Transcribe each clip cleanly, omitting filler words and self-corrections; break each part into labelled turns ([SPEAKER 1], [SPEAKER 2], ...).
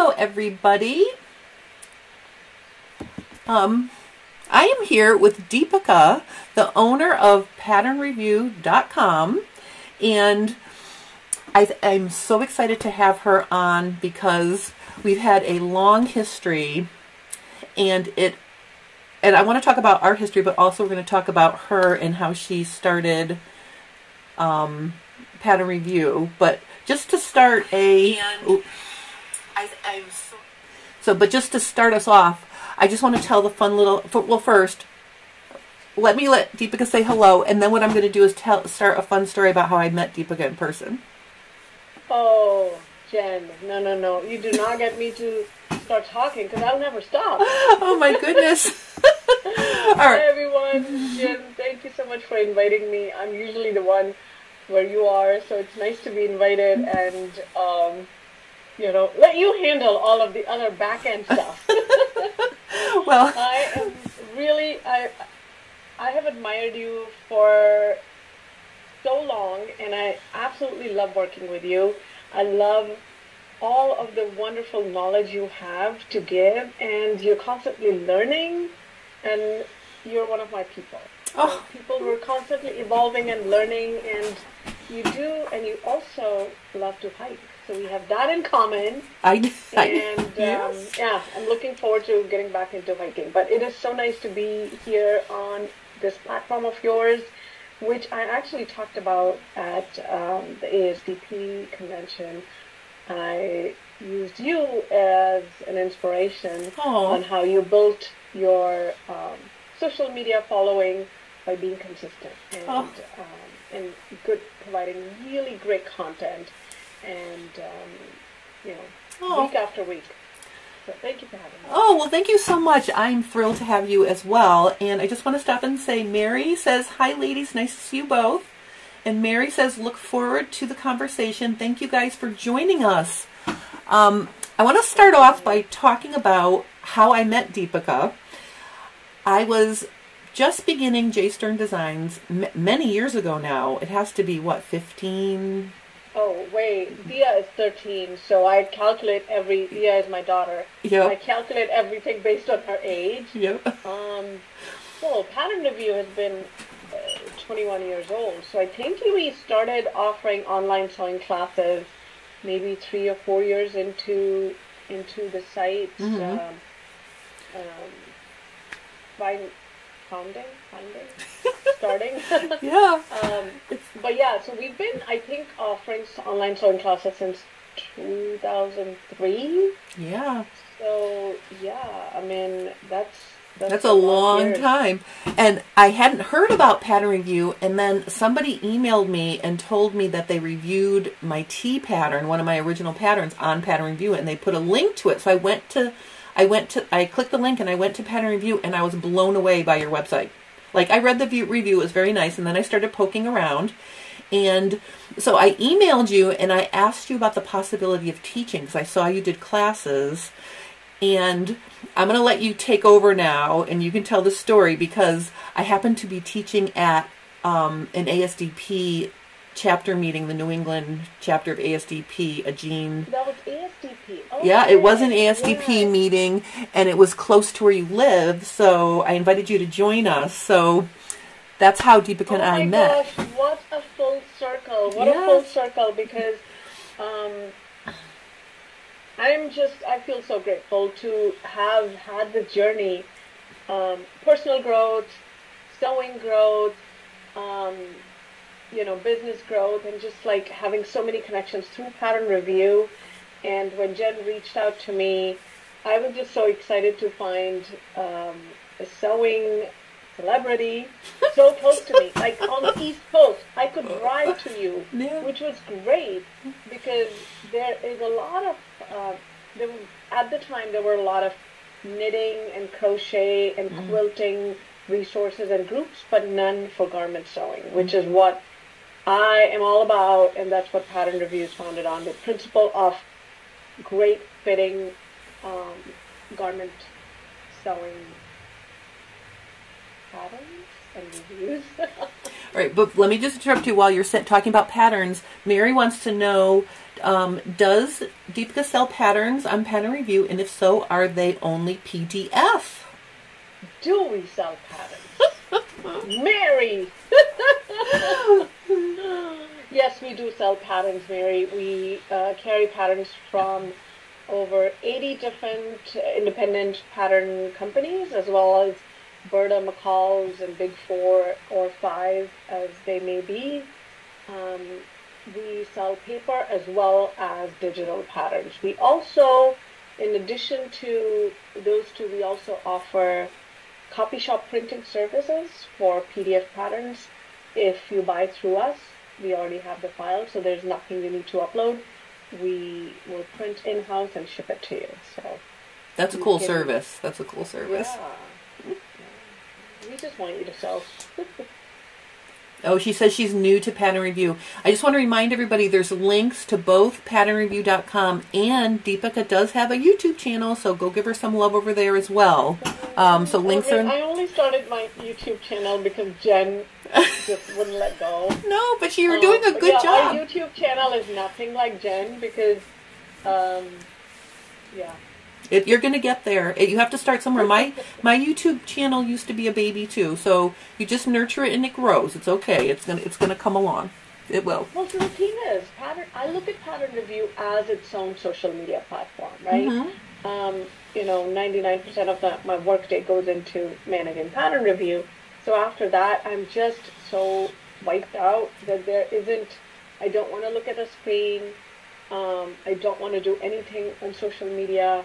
[SPEAKER 1] Hello, everybody. I am here with Deepika, the owner of Patternreview.com, and I'm so excited to have her on because we've had a long history, and I want to talk about our history, but also we're going to talk about her and how she started Pattern Review. But just to start but just to start us off, I just want to tell the fun little, well, first, let Deepika say hello, and then what I'm going to do is start a fun story about how I met Deepika in person.
[SPEAKER 2] Oh, Jen, no. You do not get me to start talking because I'll never stop.
[SPEAKER 1] Oh, my goodness. All right.
[SPEAKER 2] Hi, everyone. Jen, thank you so much for inviting me. I'm usually the one where you are, so it's nice to be invited and, let you handle all of the other back-end stuff.
[SPEAKER 1] Well,
[SPEAKER 2] I am really, I have admired you for so long, and I absolutely love working with you. I love all of the wonderful knowledge you have to give, and you're constantly learning, and you're one of my people.
[SPEAKER 1] Oh.
[SPEAKER 2] People who are constantly evolving and learning, and you also love to hike. So we have that in common.
[SPEAKER 1] Yes.
[SPEAKER 2] Yeah, I'm looking forward to getting back into hiking. But it is so nice to be here on this platform of yours, which I actually talked about at the ASDP convention. I used you as an inspiration on how you built your social media following by being consistent and providing really great content and week after week. So thank you for having me.
[SPEAKER 1] Oh, well, thank you so much. I'm thrilled to have you as well. And I just want to stop and say, Mary says, hi, ladies. Nice to see you both. And Mary says, look forward to the conversation. Thank you guys for joining us. I want to start off by talking about how I met Deepika. I was just beginning J. Stern Designs many years ago now. It has to be, 15?
[SPEAKER 2] Oh, wait. Dia is 13, so I calculate Dia is my daughter.
[SPEAKER 1] Yep.
[SPEAKER 2] I calculate everything based on her age.
[SPEAKER 1] Yep.
[SPEAKER 2] Well, Pattern Review has been 21 years old, so I think we started offering online sewing classes maybe 3 or 4 years into the site. Starting.
[SPEAKER 1] Yeah.
[SPEAKER 2] But yeah, so we've been, I think, offering online sewing classes since 2003.
[SPEAKER 1] Yeah.
[SPEAKER 2] So yeah, I mean that's
[SPEAKER 1] a long time. And I hadn't heard about Pattern Review, and then somebody emailed me and told me that they reviewed my T pattern, one of my original patterns, on Pattern Review, and they put a link to it. So I clicked the link and I went to Pattern Review, and I was blown away by your website. Like, I read the review, it was very nice, and then I started poking around. And so I emailed you and I asked you about the possibility of teaching because I saw you did classes. And I'm going to let you take over now and you can tell the story because I happened to be teaching at an ASDP chapter meeting, the New England chapter of ASDP,
[SPEAKER 2] That was ASDP. Oh,
[SPEAKER 1] yeah, it was an ASDP meeting, and it was close to where you live, so I invited you to join us. So that's how Deepika and I met.
[SPEAKER 2] Oh my gosh, what a full circle. What a full circle, because I feel so grateful to have had the journey, personal growth, sewing growth, business growth, and just like having so many connections through Pattern Review. And when Jen reached out to me, I was just so excited to find a sewing celebrity so close to me, like on the East Coast. I could drive to you, which was great because there is a lot of, at the time there were a lot of knitting and crochet and quilting resources and groups, but none for garment sewing, which is what I am all about, and that's what Pattern Review is founded on, the principle of great fitting garment sewing patterns and reviews.
[SPEAKER 1] All right, but let me just interrupt you while you're talking about patterns. Mary wants to know, does Deepika sell patterns on Pattern Review? And if so, are they only PDF?
[SPEAKER 2] Do we sell patterns? Mary! Yes, we do sell patterns, Mary. We carry patterns from over 80 different independent pattern companies, as well as Berta McCall's and Big 4 or 5 as they may be. We sell paper as well as digital patterns. We also, in addition to those two, we also offer copy shop printing services for PDF patterns. If you buy through us, we already have the file, so there's nothing you need to upload. We will print in-house and ship it to you. So
[SPEAKER 1] that's a cool service. That's a cool service.
[SPEAKER 2] Yeah. We just want you to sell.
[SPEAKER 1] Oh, she says she's new to Pattern Review. I just want to remind everybody there's links to both patternreview.com, and Deepika does have a YouTube channel, so go give her some love over there as well. So links are...
[SPEAKER 2] I only started my YouTube channel because Jen just wouldn't let go.
[SPEAKER 1] No, but you were doing a good job.
[SPEAKER 2] Our YouTube channel is nothing like Jen because, yeah.
[SPEAKER 1] You're going to get there. You have to start somewhere. My YouTube channel used to be a baby too, so you just nurture it and it grows. It's okay. It's gonna come along. It will.
[SPEAKER 2] Well, so the thing is, I look at Pattern Review as its own social media platform, right? Mm-hmm. 99% of my workday goes into managing Pattern Review. So after that, I'm just so wiped out that I don't want to look at a screen. I don't want to do anything on social media.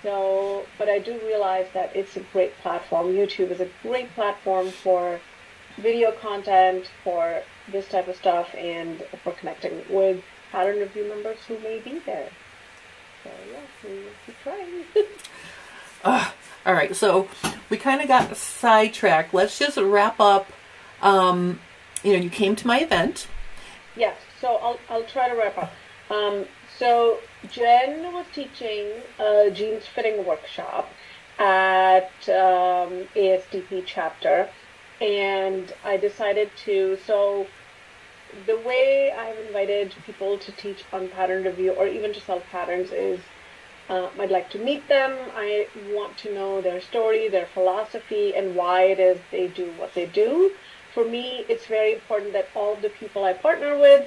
[SPEAKER 2] So, but I do realize that it's a great platform. YouTube is a great platform for video content, for this type of stuff, and for connecting with Pattern Review members who may be there. So, yeah, we'll keep trying.
[SPEAKER 1] All right, so we kind of got sidetracked. Let's just wrap up. You came to my event.
[SPEAKER 2] Yes, so I'll try to wrap up. So Jen was teaching a jeans fitting workshop at ASDP chapter, and I decided so the way I've invited people to teach on Pattern Review or even to sell patterns is I'd like to meet them. I want to know their story, their philosophy, and why it is they do what they do. For me, it's very important that all of the people I partner with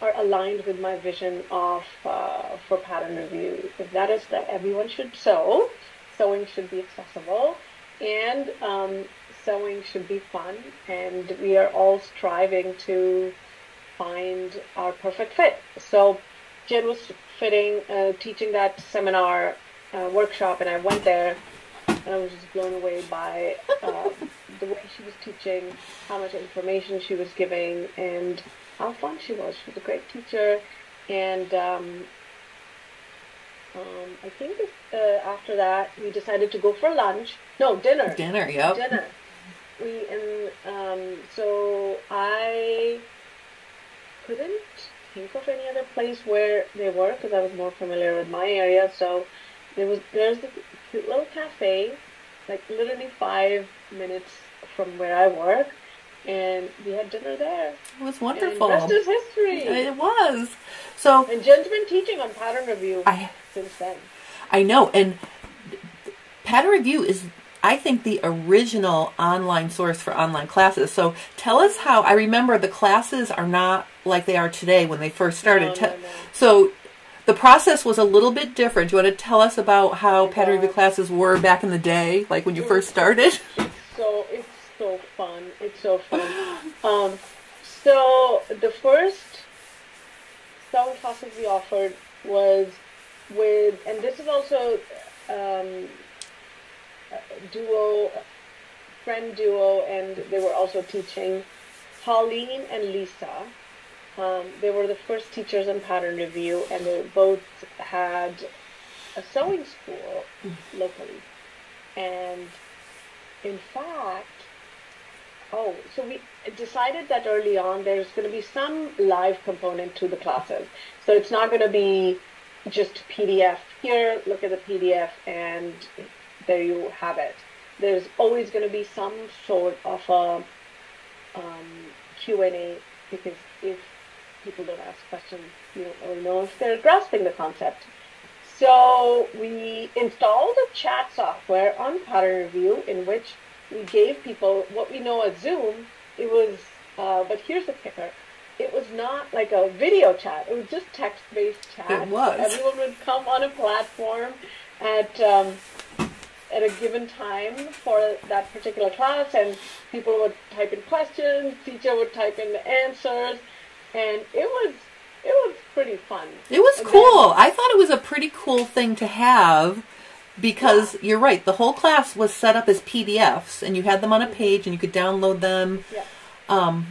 [SPEAKER 2] are aligned with my vision of for Pattern Review. If that is that everyone should sew, sewing should be accessible, and sewing should be fun, and we are all striving to find our perfect fit. So Jen was teaching that seminar workshop, and I went there, and I was just blown away by the way she was teaching, how much information she was giving, and how fun she was. She was a great teacher, and I think after that we decided to go for lunch. No, dinner.
[SPEAKER 1] Dinner, yep.
[SPEAKER 2] Dinner. So I couldn't think of any other place where they were because I was more familiar with my area. So there's this cute little cafe, like literally 5 minutes from where I work. And we had dinner there.
[SPEAKER 1] It was wonderful.
[SPEAKER 2] And the rest is history.
[SPEAKER 1] It was. So,
[SPEAKER 2] and Jen's been teaching on Pattern Review since then.
[SPEAKER 1] I know. And Pattern Review is, I think, the original online source for online classes. So tell us how. I remember the classes are not like they are today when they first started.
[SPEAKER 2] No.
[SPEAKER 1] So the process was a little bit different. Do you want to tell us about how Pattern Review classes were back in the day, like when you first started?
[SPEAKER 2] It's so fun. It's so fun. So the first sewing classes we offered was with, and this is also friend duo, and they were also teaching Pauline and Lisa. They were the first teachers in Pattern Review, and they both had a sewing school locally. And in fact, so we decided that early on there's going to be some live component to the classes. So it's not going to be just PDF. Here, look at the PDF, and there you have it. there's always going to be some sort of a Q&A, because if people don't ask questions, you don't really know if they're grasping the concept. So we installed a chat software on Patternreview in which we gave people what we know as Zoom. It was, but here's the kicker. It was not like a video chat. It was just text-based chat.
[SPEAKER 1] It was.
[SPEAKER 2] Everyone would come on a platform at a given time for that particular class, and people would type in questions, teacher would type in the answers, and it was pretty fun.
[SPEAKER 1] It was cool. I thought it was a pretty cool thing to have, because you're right, the whole class was set up as PDFs, and you had them on a page, and you could download them.
[SPEAKER 2] Yeah.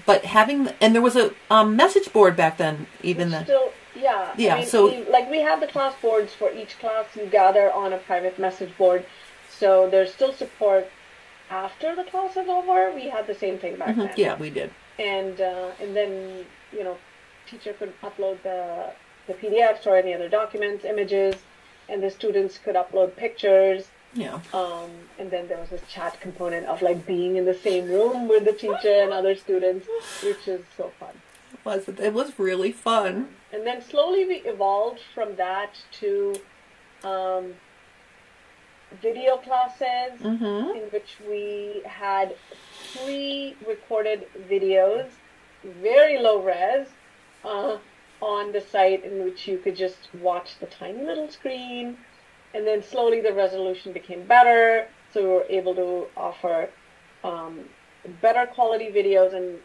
[SPEAKER 1] But and there was a message board back then, even then.
[SPEAKER 2] Still, yeah.
[SPEAKER 1] Yeah.
[SPEAKER 2] I mean,
[SPEAKER 1] So
[SPEAKER 2] we have the class boards for each class. You gather on a private message board, so there's still support after the class is over. We had the same thing back then.
[SPEAKER 1] Yeah, we did.
[SPEAKER 2] And then teacher could upload the PDFs or any other documents, images, and the students could upload pictures.
[SPEAKER 1] Yeah.
[SPEAKER 2] And then there was this chat component of like being in the same room with the teacher and other students, which is so fun.
[SPEAKER 1] It was really fun.
[SPEAKER 2] And then slowly we evolved from that to video classes, in which we had pre-recorded videos, very low res, on the site, in which you could just watch the tiny little screen. And then slowly the resolution became better, so we were able to offer better quality videos. And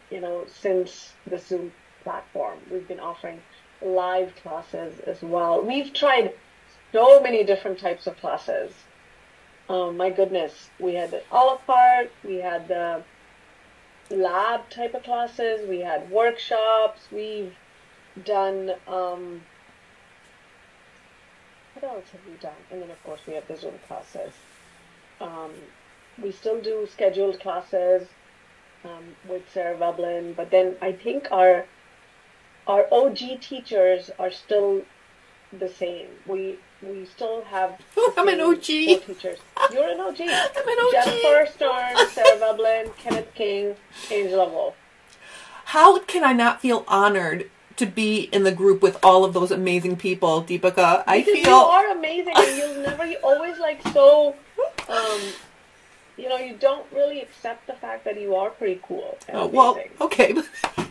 [SPEAKER 2] since the Zoom platform, we've been offering live classes as well. We've tried so many different types of classes. My goodness, we had the a la carte, we had the lab type of classes, we had workshops, we've done, what else have we done? And then of course we have the Zoom classes. We still do scheduled classes with Sarah Veblen, but then I think our OG teachers are still the same. We still have
[SPEAKER 1] I'm an OG.
[SPEAKER 2] Teachers. You're an OG.
[SPEAKER 1] I'm an OG.
[SPEAKER 2] Jennifer Stern, Sarah Veblen, Kenneth King, Angela Wolf.
[SPEAKER 1] How can I not feel honored to be in the group with all of those amazing people, Deepika?
[SPEAKER 2] You are amazing, and you're always like so, you don't really accept the fact that you are pretty cool.
[SPEAKER 1] Oh, well, okay.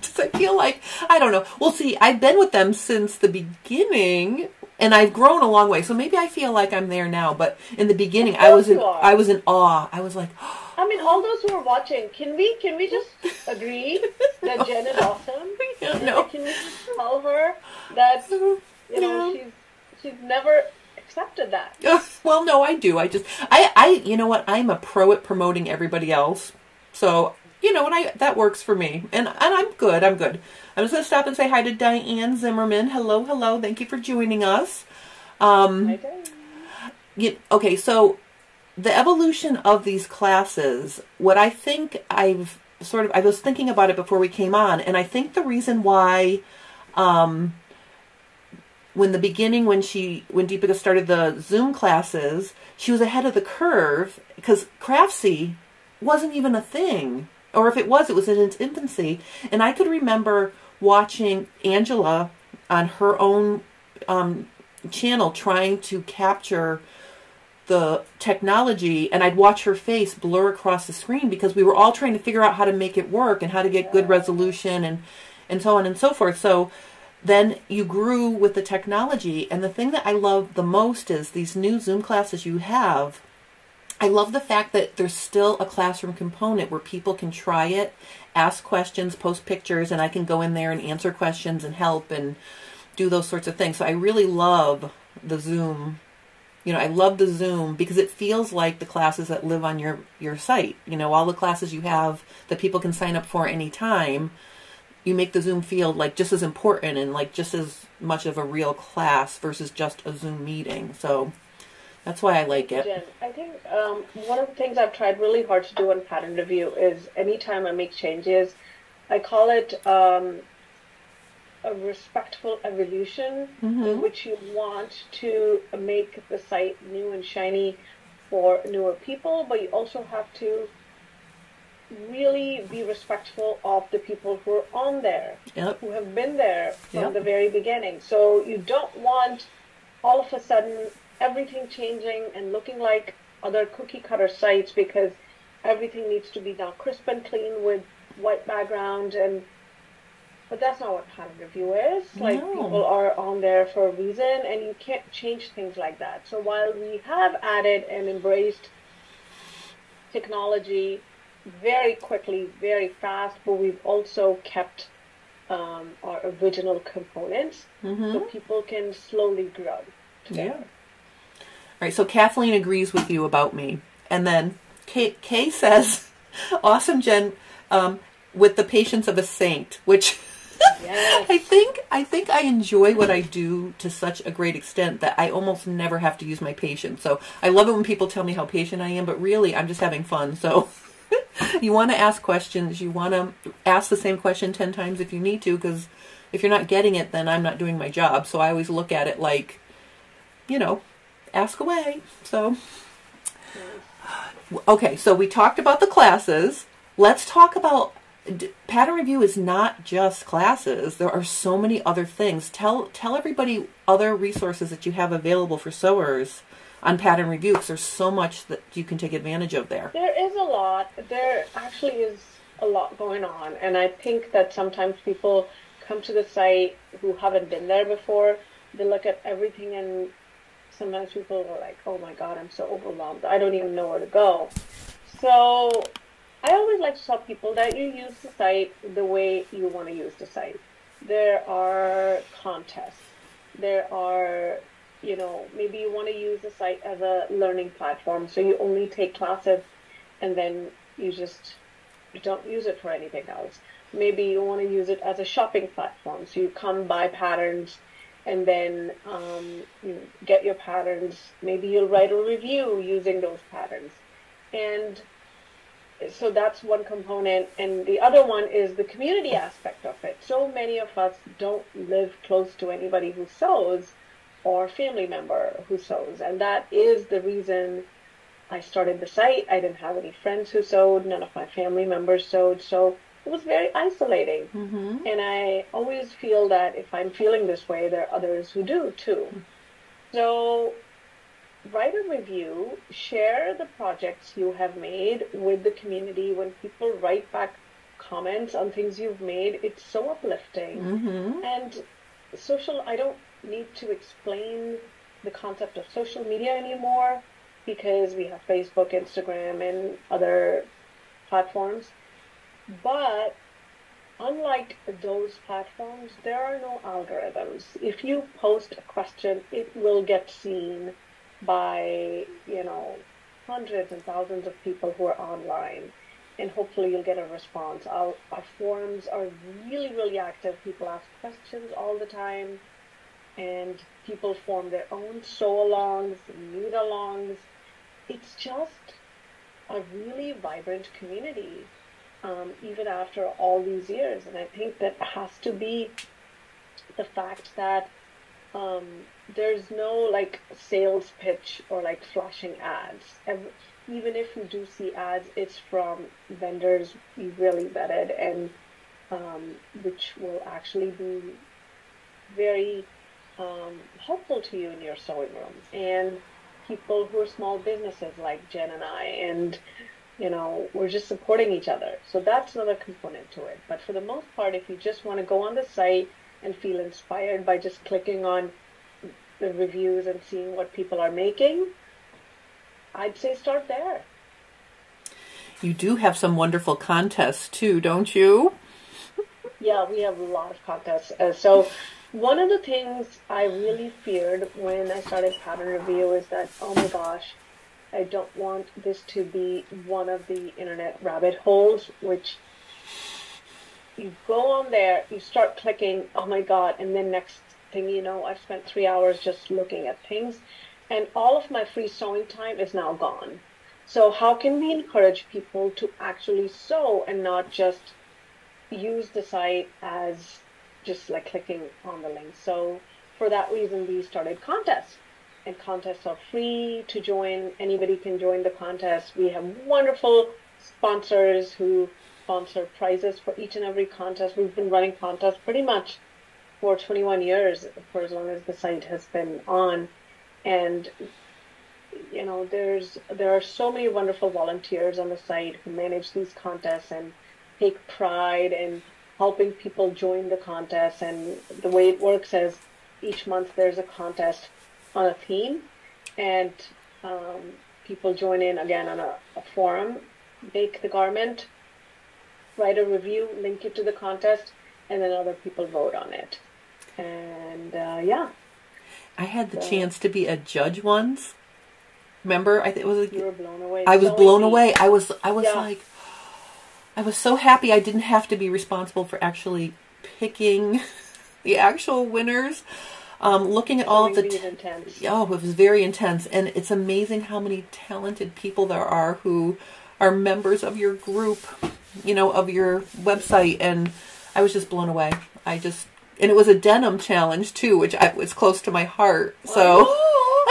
[SPEAKER 1] Just I feel like, I don't know. Well, see, I've been with them since the beginning, and I've grown a long way. So maybe I feel like I'm there now, but in the beginning, I was in awe. I was like,
[SPEAKER 2] I mean, all those who are watching, can we just agree that Jen is awesome?
[SPEAKER 1] Yeah, no.
[SPEAKER 2] Can we just tell her that she's never accepted that?
[SPEAKER 1] Well, no, I do. I you know what? I'm a pro at promoting everybody else. So, and that works for me. And I'm good. I'm just going to stop and say hi to Diane Zimmerman. Hello, hello. Thank you for joining us.
[SPEAKER 2] Hi, Diane.
[SPEAKER 1] Okay, so the evolution of these classes, what I think I was thinking about it before we came on, and I think the reason why, when Deepika started the Zoom classes, she was ahead of the curve, because Craftsy wasn't even a thing. Or if it was in its infancy. And I could remember watching Angela on her own channel trying to capture the technology, and I'd watch her face blur across the screen, because we were all trying to figure out how to make it work and how to get good resolution and so on and so forth. So then you grew with the technology, and the thing that I love the most is these new Zoom classes you have. I love the fact that there's still a classroom component where people can try it, ask questions, post pictures, and I can go in there and answer questions and help and do those sorts of things. So I really love the Zoom. I love the Zoom because it feels like the classes that live on your site. All the classes you have that people can sign up for anytime, you make the Zoom feel like just as important and like just as much of a real class versus just a Zoom meeting. So that's why I like it.
[SPEAKER 2] Jen, I think one of the things I've tried really hard to do on Patternreview is anytime I make changes, I call it a respectful evolution, in which you want to make the site new and shiny for newer people, but you also have to really be respectful of the people who are on there,
[SPEAKER 1] Yep.
[SPEAKER 2] who have been there from
[SPEAKER 1] Yep.
[SPEAKER 2] the very beginning. So you don't want all of a sudden everything changing and looking like other cookie cutter sites because everything needs to be now crisp and clean with white background. But that's not what Patternreview is. Like,
[SPEAKER 1] No.
[SPEAKER 2] people are on there for a reason, and you can't change things like that. So while we have added and embraced technology very quickly, very fast, but we've also kept our original components so people can slowly grow together.
[SPEAKER 1] Yeah. All right, so Kathleen agrees with you about me. And then Kay says, awesome, Jen, with the patience of a saint, which
[SPEAKER 2] Yes.
[SPEAKER 1] I think I enjoy what I do to such a great extent that I almost never have to use my patience. So I love it when people tell me how patient I am, but really I'm just having fun. So you want to ask questions. You want to ask the same question 10 times if you need to, because if you're not getting it, then I'm not doing my job. So I always look at it like, ask away. So, okay, so we talked about the classes. Let's talk about Patternreview is not just classes. There are so many other things. Tell everybody other resources that you have available for sewers on Patternreview, because there's so much that you can take advantage of there.
[SPEAKER 2] There is a lot. There actually is a lot going on. And I think that sometimes people come to the site who haven't been there before. They look at everything and sometimes people are like, oh my God, I'm so overwhelmed. I don't even know where to go. So I always like to tell people that you use the site the way you want to use the site. There are contests. There are, maybe you want to use the site as a learning platform. So you only take classes and then you just don't use it for anything else. Maybe you want to use it as a shopping platform. So you come buy patterns and then you get your patterns. Maybe you'll write a review using those patterns. And so that's one component. And the other one is the community aspect of it. So many of us don't live close to anybody who sews or family member who sews. And that is the reason I started the site. I didn't have any friends who sewed. None of my family members sewed. So it was very isolating.
[SPEAKER 1] Mm-hmm.
[SPEAKER 2] And I always feel that if I'm feeling this way, there are others who do too. So write a review, share the projects you have made with the community. When people write back comments on things you've made, it's so uplifting.
[SPEAKER 1] Mm-hmm.
[SPEAKER 2] And I don't need to explain the concept of social media anymore because we have Facebook, Instagram, and other platforms. But unlike those platforms, there are no algorithms. If you post a question, it will get seen by, hundreds and thousands of people who are online. And hopefully you'll get a response. Our forums are really, really active. People ask questions all the time. And people form their own sew-alongs, knit-alongs. It's just a really vibrant community. Even after all these years. And I think that has to be the fact that there's no sales pitch or flashing ads. Even if you do see ads, it's from vendors you really vetted and which will actually be very helpful to you in your sewing room. And people who are small businesses like Jen and I, and we're just supporting each other. So that's another component to it. But for the most part, if you just want to go on the site and feel inspired by just clicking on the reviews and seeing what people are making, I'd say start there.
[SPEAKER 1] You do have some wonderful contests too, don't you?
[SPEAKER 2] Yeah, we have a lot of contests. So one of the things I really feared when I started Patternreview is that, oh my gosh, I don't want this to be one of the internet rabbit holes, which you go on there, you start clicking, oh my God, and then next thing you know, I've spent 3 hours just looking at things, and all of my free sewing time is now gone. So how can we encourage people to actually sew and not just use the site as just clicking on the link? So for that reason, we started contests. and contests are free to join. Anybody can join the contest. We have wonderful sponsors who sponsor prizes for each and every contest. We've been running contests pretty much for 21 years, for as long as the site has been on. And you know, there are so many wonderful volunteers on the site who manage these contests and take pride in helping people join the contest. And the way it works is each month there's a contest on a theme, and people join in again on a forum, make the garment, write a review, link it to the contest, and then other people vote on it. And yeah.
[SPEAKER 1] I had the chance to be a judge once. Remember? I think it was.
[SPEAKER 2] You were blown away.
[SPEAKER 1] I was blown away. I was
[SPEAKER 2] Yeah.
[SPEAKER 1] like, I was so happy I didn't have to be responsible for actually picking the actual winners. Looking at all of the.
[SPEAKER 2] Intense.
[SPEAKER 1] Oh, it was very intense, and it's amazing how many talented people there are who are members of your group, you know, of your website, and I was just blown away. And it was a denim challenge too, which was close to my heart. So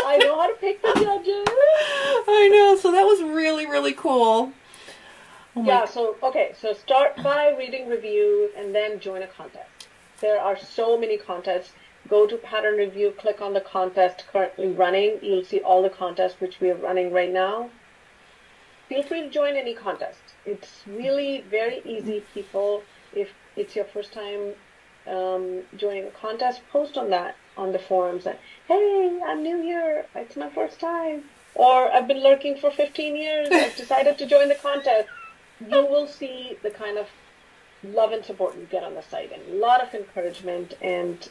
[SPEAKER 2] I know how to pick the judges.
[SPEAKER 1] I know. So that was really, really cool.
[SPEAKER 2] Yeah. So so start by reading reviews and then join a contest. There are so many contests. Go to Pattern Review, click on the contest currently running. You'll see all the contests which we are running right now. Feel free to join any contest. It's really very easy, people. If it's your first time joining a contest, post on that on the forums that, hey, I'm new here, it's my first time, or I've been lurking for 15 years, I've decided to join the contest. You will see the kind of love and support you get on the site, and a lot of encouragement, and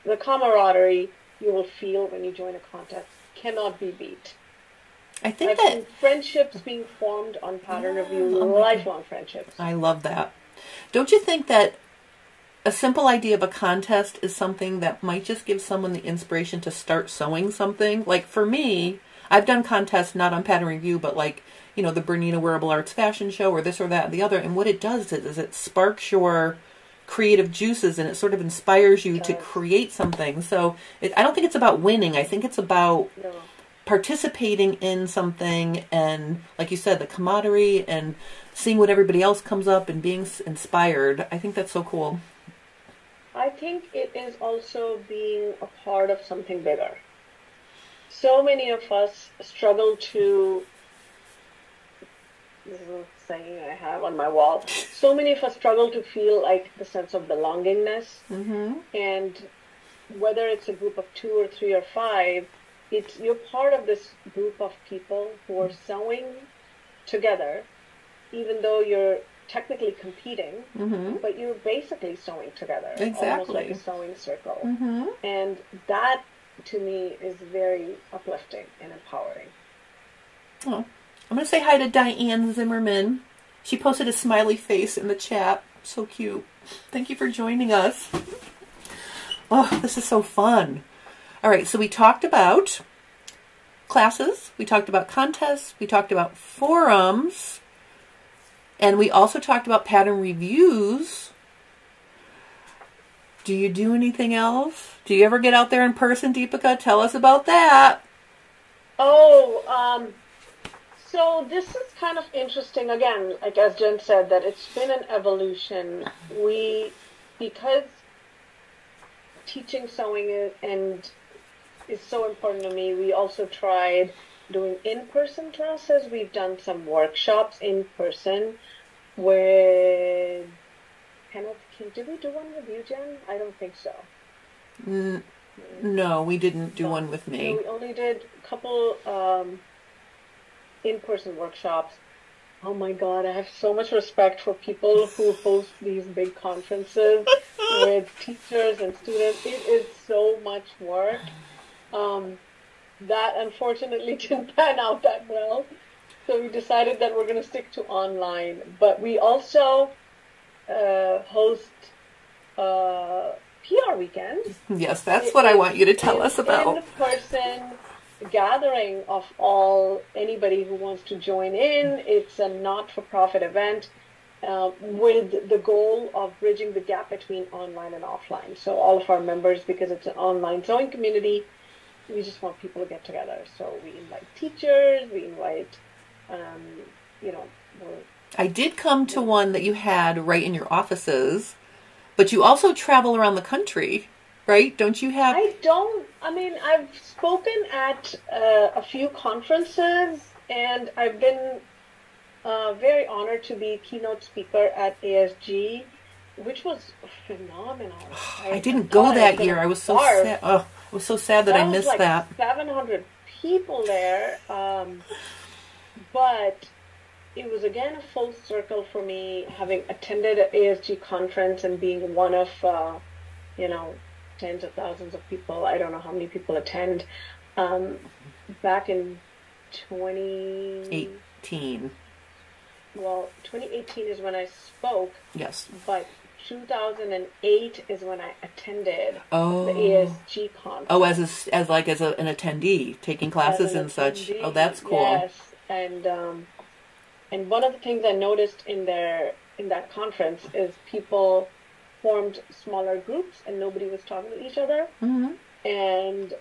[SPEAKER 2] the camaraderie you will feel when you join a contest cannot be beat.
[SPEAKER 1] I think
[SPEAKER 2] I've seen friendships being formed on Pattern Review, lifelong friendships.
[SPEAKER 1] I love that. Don't you think that a simple idea of a contest is something that might just give someone the inspiration to start sewing something? Like for me, I've done contests not on Pattern Review, but like, you know, the Bernina Wearable Arts Fashion Show or this or that and the other. And what it does is it sparks your creative juices and it sort of inspires you to create something. So I don't think it's about winning. I think it's about participating in something and, like you said, the camaraderie and seeing what everybody else comes up and being inspired. I think that's so cool.
[SPEAKER 2] I think it is also being a part of something bigger. So many of us struggle to, this is a saying I have on my wall, so many of us struggle to feel like the sense of belongingness.
[SPEAKER 1] Mm-hmm.
[SPEAKER 2] And whether it's a group of 2 or 3 or 5, you're part of this group of people who are sewing together, even though you're technically competing, but you're basically sewing together.
[SPEAKER 1] Exactly.
[SPEAKER 2] Almost like a sewing circle.
[SPEAKER 1] Mm-hmm.
[SPEAKER 2] And that, to me, is very uplifting and empowering.
[SPEAKER 1] Oh, I'm going to say hi to Diane Zimmerman. She posted a smiley face in the chat. So cute. Thank you for joining us. Oh, this is so fun. All right, so we talked about classes, we talked about contests, we talked about forums, and we also talked about pattern reviews. Do you do anything else? Do you ever get out there in person, Deepika? Tell us about that.
[SPEAKER 2] Oh, so this is kind of interesting. Again, like as Jen said, that it's been an evolution. Because teaching sewing is so important to me, we also tried doing in-person classes. We've done some workshops in person with, did we do one with you, Jen? I don't think so.
[SPEAKER 1] No, we didn't do one with me.
[SPEAKER 2] No, we only did a couple in-person workshops. Oh my God, I have so much respect for people who host these big conferences with teachers and students. It is so much work. That unfortunately didn't pan out that well. So we decided that we're going to stick to online. But we also host PR weekend.
[SPEAKER 1] Yes, that's what I want you to tell us about.
[SPEAKER 2] In-person gathering of anybody who wants to join in. It's a not-for-profit event with the goal of bridging the gap between online and offline. So all of our members, because it's an online sewing community, we just want people to get together. So we invite teachers, we invite, you know,
[SPEAKER 1] I did come to one that you had right in your offices, but you also travel around the country, right? Don't you have?
[SPEAKER 2] I mean, I've spoken at a few conferences, and I've been very honored to be keynote speaker at ASG, which was phenomenal.
[SPEAKER 1] I didn't go that year. I was so sad. Oh, I was so sad that I missed
[SPEAKER 2] like
[SPEAKER 1] that.
[SPEAKER 2] 700 people there, but it was again a full circle for me, having attended an ASG conference and being one of, you know, tens of thousands of people. I don't know how many people attend. Back in
[SPEAKER 1] 2018.
[SPEAKER 2] Well, 2018 is when I spoke.
[SPEAKER 1] Yes.
[SPEAKER 2] But 2008 is when I attended the ASG conference.
[SPEAKER 1] Oh, as an attendee, taking classes and such. Oh, that's cool.
[SPEAKER 2] Yes, and one of the things I noticed in that conference is people formed smaller groups and nobody was talking to each other.
[SPEAKER 1] Mm-hmm.
[SPEAKER 2] And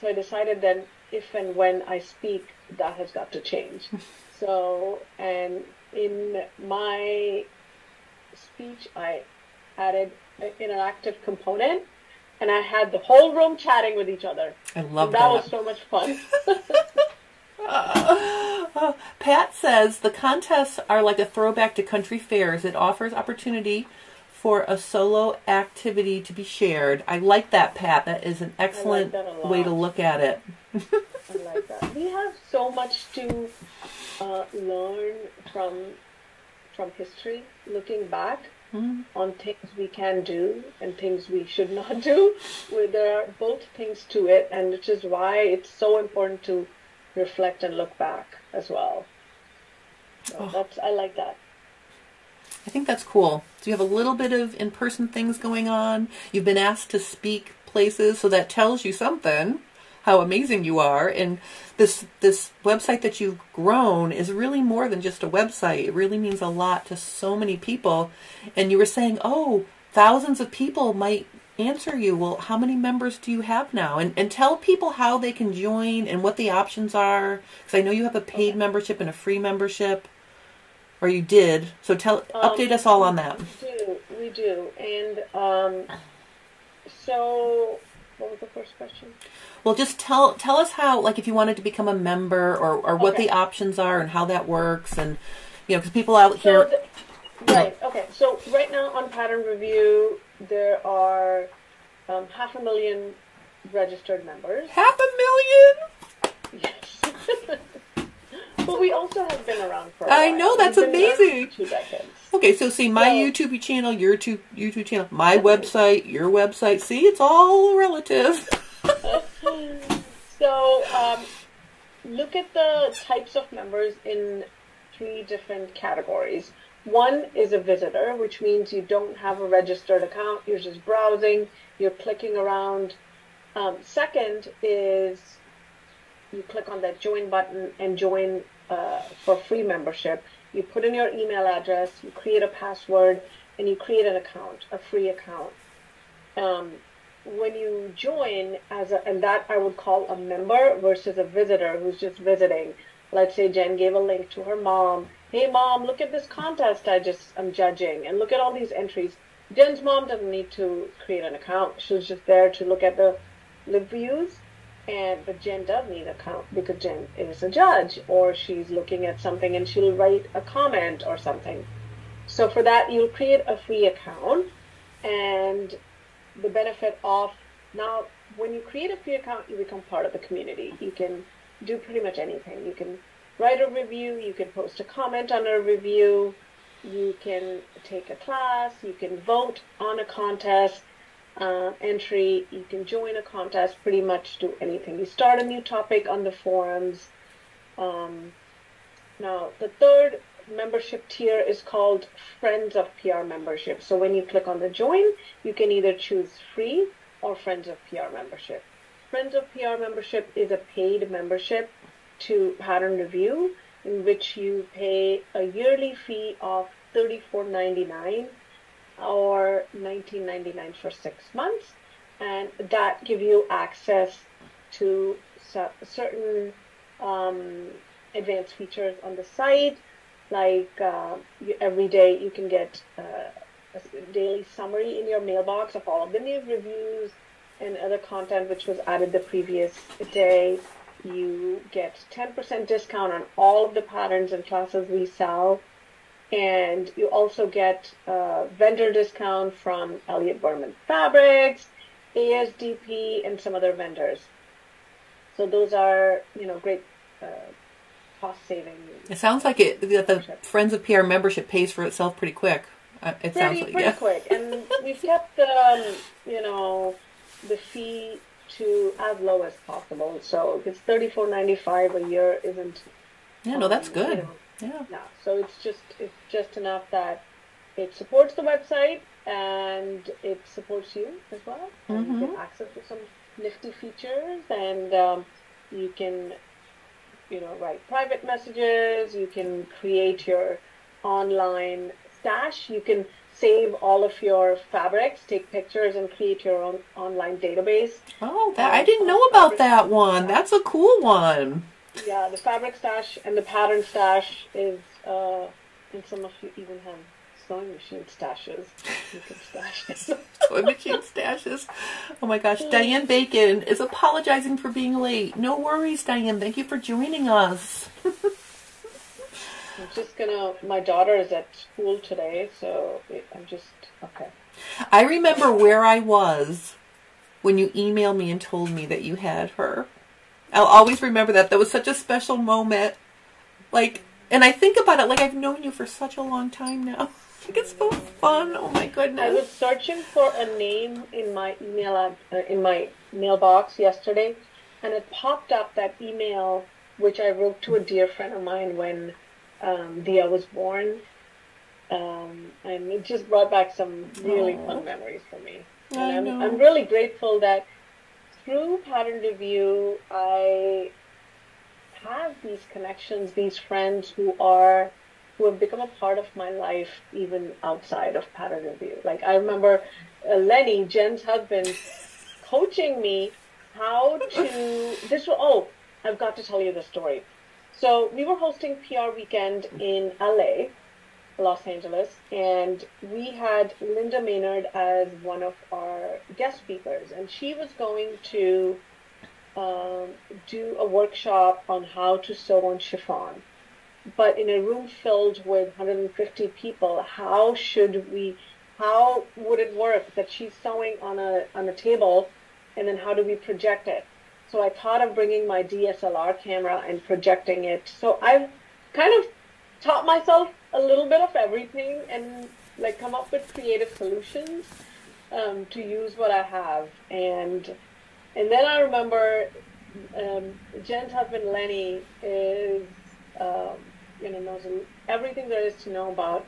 [SPEAKER 2] so I decided that if and when I speak, that has got to change. So, and in my speech, I added an interactive component, and I had the whole room chatting with each other.
[SPEAKER 1] I love
[SPEAKER 2] that. That was so much fun.
[SPEAKER 1] Pat says the contests are like a throwback to country fairs. It offers opportunity for a solo activity to be shared. I like that, Pat. That is an excellent way to look at it.
[SPEAKER 2] I like that. We have so much to learn from history, looking back on things we can do and things we should not do. Where there are both things to it, and which is why it's so important to reflect and look back as well. So I like that.
[SPEAKER 1] I think that's cool. So you have a little bit of in-person things going on. You've been asked to speak places, so that tells you something, how amazing you are. And this website that you've grown is really more than just a website. It really means a lot to so many people. And you were saying, thousands of people might answer you. Well, how many members do you have now? And tell people how they can join and what the options are. Because I know you have a paid membership and a free membership. Or you did. So update us all on that.
[SPEAKER 2] We do. And so what was the first question?
[SPEAKER 1] Well, just tell us how, like, if you wanted to become a member, or what the options are and how that works, and because people out here.
[SPEAKER 2] Right. Okay. So right now on Patternreview, there are 500,000 registered members.
[SPEAKER 1] 500,000?
[SPEAKER 2] Yes. But we also have been around for a
[SPEAKER 1] while. I
[SPEAKER 2] while.
[SPEAKER 1] know, that's amazing.
[SPEAKER 2] 2 decades.
[SPEAKER 1] Okay, so see, my YouTube channel, your YouTube channel, my website, your website. See, it's all relative.
[SPEAKER 2] So, look at the types of members in 3 different categories. One is a visitor, which means you don't have a registered account. You're just browsing. You're clicking around. Second is you click on that join button and join for free membership. You put in your email address, you create a password, and you create an account, a free account. When you join and that I would call a member versus a visitor who's just visiting. Let's say Jen gave a link to her mom. Hey mom, look at this contest I'm judging, and look at all these entries. Jen's mom doesn't need to create an account. She's just there to look at the live views. But Jen does need an account because Jen is a judge, or she's looking at something and she'll write a comment or something. So for that, you'll create a free account, and the benefit of now, when you create a free account, you become part of the community. You can do pretty much anything. You can write a review, you can post a comment on a review, you can take a class, you can vote on a contest entry, you can join a contest, pretty much do anything. You start a new topic on the forums. Now, the third membership tier is called Friends of PR membership. So when you click on the join, you can either choose free or Friends of PR membership. Friends of PR membership is a paid membership to Patternreview, in which you pay a yearly fee of $34.99 or $19.99 for 6 months, and that give you access to certain advanced features on the site, like every day you can get a daily summary in your mailbox of all of the new reviews and other content which was added the previous day. You get 10% discount on all of the patterns and classes we sell. And you also get vendor discount from Elliott Berman Fabrics, ASDP, and some other vendors. So those are, great cost saving.
[SPEAKER 1] It sounds like the Friends of PR membership pays for itself pretty quick.
[SPEAKER 2] Pretty quick. And we've kept the fee to as low as possible. So it's $34.95 a year isn't.
[SPEAKER 1] Yeah, no, that's good.
[SPEAKER 2] Yeah. So it's just enough that it supports the website and it supports you as well. And you get access to some nifty features, and you can, write private messages. You can create your online stash. You can save all of your fabrics, take pictures, and create your own online database.
[SPEAKER 1] Oh, I didn't know about that one. That's a cool one.
[SPEAKER 2] Yeah, the fabric stash and the pattern stash is, and some of you even have sewing machine stashes. You can stash it.
[SPEAKER 1] Sewing machine stashes. Oh my gosh, Diane Bacon is apologizing for being late. No worries, Diane. Thank you for joining us.
[SPEAKER 2] I'm just my daughter is at school today, so okay.
[SPEAKER 1] I remember where I was when you emailed me and told me that you had her. I'll always remember that. That was such a special moment. And I think about it, I've known you for such a long time now. It's so fun. Oh my goodness.
[SPEAKER 2] I was searching for a name in my in my mailbox yesterday, and it popped up that email which I wrote to a dear friend of mine when Dia was born, and it just brought back some really fun memories for me. And I'm really grateful that through Patternreview, I have these connections, these friends who have become a part of my life even outside of Patternreview. I remember Lenny, Jen's husband, coaching me how to. I've got to tell you the story. So we were hosting PR weekend in LA, Los Angeles, and we had Linda Maynard as one of our guest speakers, and she was going to do a workshop on how to sew on chiffon. But in a room filled with 150 people, how would it work that she's sewing on a table, and then how do we project it? So I thought of bringing my DSLR camera and projecting it. So I've kind of taught myself a little bit of everything and come up with creative solutions to use what I have. And then I remember Jen's husband Lenny is knows everything there is to know about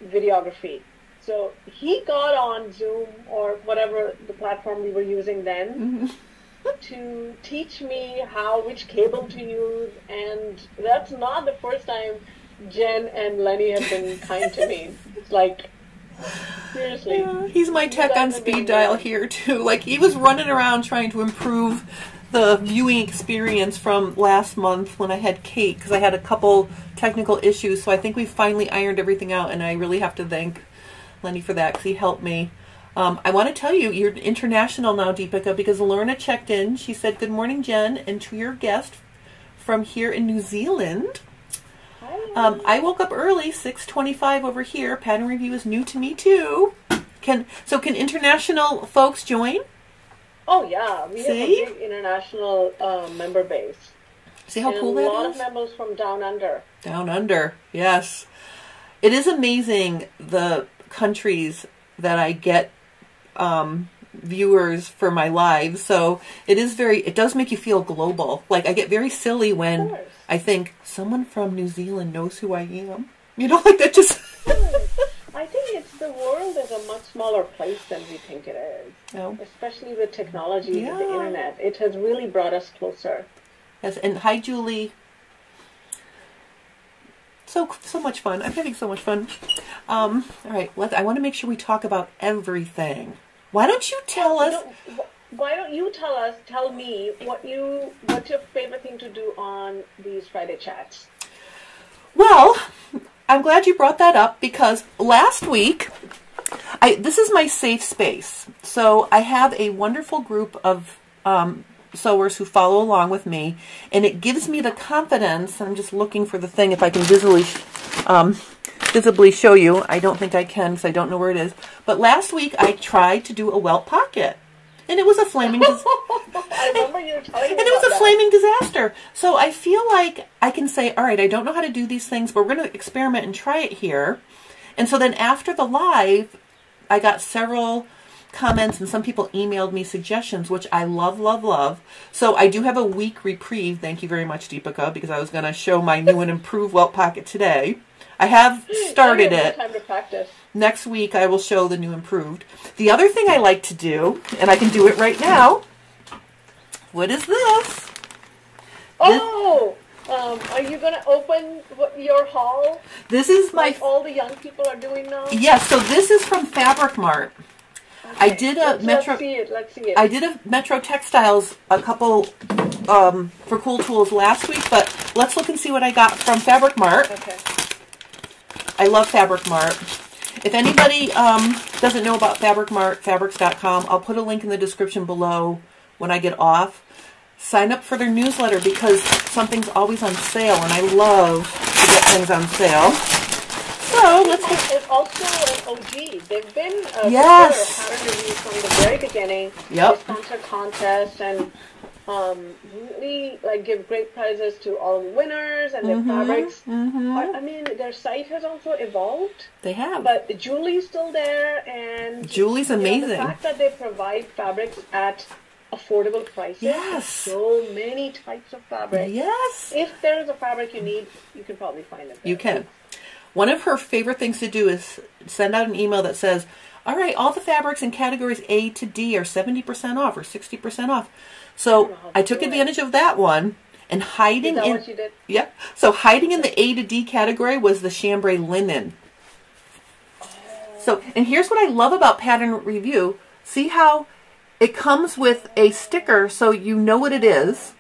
[SPEAKER 2] videography. So he got on Zoom or whatever the platform we were using then to teach me which cable to use, and that's not the first time Jen and Lenny have been kind to me. It's seriously.
[SPEAKER 1] Yeah, he's my tech on speed dial here too. He was running around trying to improve the viewing experience from last month when I had Kate, because I had a couple technical issues, so I think we finally ironed everything out, and I really have to thank Lenny for that because he helped me. I want to tell you, you're international now, Deepika, because Lorna checked in. She said, "Good morning, Jen, and to your guest from here in New Zealand. I woke up early, 6:25 over here. Patternreview is new to me too. Can international folks join?"
[SPEAKER 2] Oh yeah, we have a big international member base.
[SPEAKER 1] See how cool that is?
[SPEAKER 2] A lot of members from down under.
[SPEAKER 1] Down under, yes. It is amazing the countries that I get viewers for my lives. So it does make you feel global. I get very silly when I think someone from New Zealand knows who I am. That just.
[SPEAKER 2] I think the world is a much smaller place than we think it is.
[SPEAKER 1] Oh.
[SPEAKER 2] Especially with technology and the internet. It has really brought us closer.
[SPEAKER 1] Yes, and hi, Julie. So much fun. I'm having so much fun. All right, I want to make sure we talk about everything. Why don't you tell us?
[SPEAKER 2] why don't you tell me what's your favorite thing to do on these Friday chats?
[SPEAKER 1] Well, I'm glad you brought that up because last week, this is my safe space. So I have a wonderful group of sewers who follow along with me, and it gives me the confidence. I'm just looking for the thing if I can visibly show you. I don't think I can because I don't know where it is. But last week I tried to do a welt pocket, and it was a flaming
[SPEAKER 2] I remember you telling me
[SPEAKER 1] and it was a flaming disaster. So I feel like I can say, all right, I don't know how to do these things, but we're going to experiment and try it here. And so then after the live, I got several comments and some people emailed me suggestions, which I love, love, love. So I do have a week reprieve. Thank you very much, Deepika, because I was going to show my new and improved welt pocket today. I have started it.
[SPEAKER 2] Time to practice.
[SPEAKER 1] Next week I will show the new improved. The other thing I like to do, and I can do it right now. What is this?
[SPEAKER 2] Oh! Are you going to open your haul?
[SPEAKER 1] This is
[SPEAKER 2] like all the young people are doing now?
[SPEAKER 1] Yes, so this is from Fabric Mart. Okay. I did a
[SPEAKER 2] Let's see it.
[SPEAKER 1] I did a Metro Textiles a couple for Cool Tools last week, but let's look and see what I got from Fabric Mart.
[SPEAKER 2] Okay.
[SPEAKER 1] I love Fabric Mart. If anybody doesn't know about Fabric Mart, fabrics.com, I'll put a link in the description below when I get off. Sign up for their newsletter because something's always on sale, and I love to get things on sale. So
[SPEAKER 2] it's also an OG. They've been
[SPEAKER 1] yes.
[SPEAKER 2] Pattern Review from the very beginning.
[SPEAKER 1] Yep.
[SPEAKER 2] They sponsor contests and really give great prizes to all the winners and their fabrics. I mean, their site has also evolved.
[SPEAKER 1] They have.
[SPEAKER 2] But Julie's still there, and
[SPEAKER 1] Julie's amazing.
[SPEAKER 2] The fact that they provide fabrics at affordable prices.
[SPEAKER 1] Yes.
[SPEAKER 2] So many types of fabric.
[SPEAKER 1] Yes.
[SPEAKER 2] If there is a fabric you need, you can probably find it there.
[SPEAKER 1] You can. One of her favorite things to do is send out an email that says, all right, all the fabrics in categories A to D are 70% off or 60% off. So I took advantage of that one, and hiding in
[SPEAKER 2] what you did?
[SPEAKER 1] Yep. So hiding in the A to D category was the chambray linen. So, and here's what I love about Pattern Review. See how it comes with a sticker so you know what it is.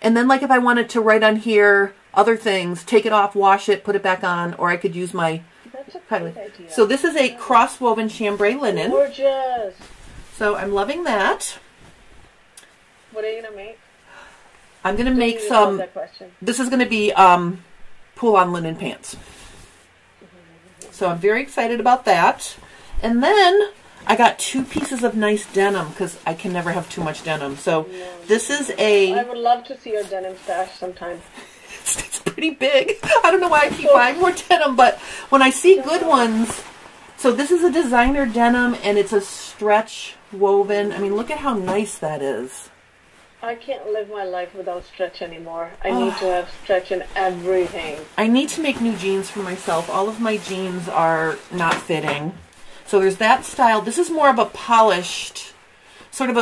[SPEAKER 1] And then like if I wanted to write on here other things, take it off, wash it, put it back on, or I could use my...
[SPEAKER 2] That's a great idea.
[SPEAKER 1] So this is a cross-woven chambray linen.
[SPEAKER 2] Gorgeous.
[SPEAKER 1] So I'm loving that.
[SPEAKER 2] What are you going to make?
[SPEAKER 1] I'm going to make some... This is going to be pull-on linen pants. So I'm very excited about that. And then I got 2 pieces of nice denim because I can never have too much denim. So this is a...
[SPEAKER 2] I would love to see your denim stash sometime.
[SPEAKER 1] It's pretty big. I don't know why I keep buying more denim, but when I see good ones... So this is a designer denim, and it's a stretch woven. I mean, look at how nice that is.
[SPEAKER 2] I can't live my life without stretch anymore. I need to have stretch in everything.
[SPEAKER 1] I need to make new jeans for myself. All of my jeans are not fitting. So there's that style. This is more of a polished, sort of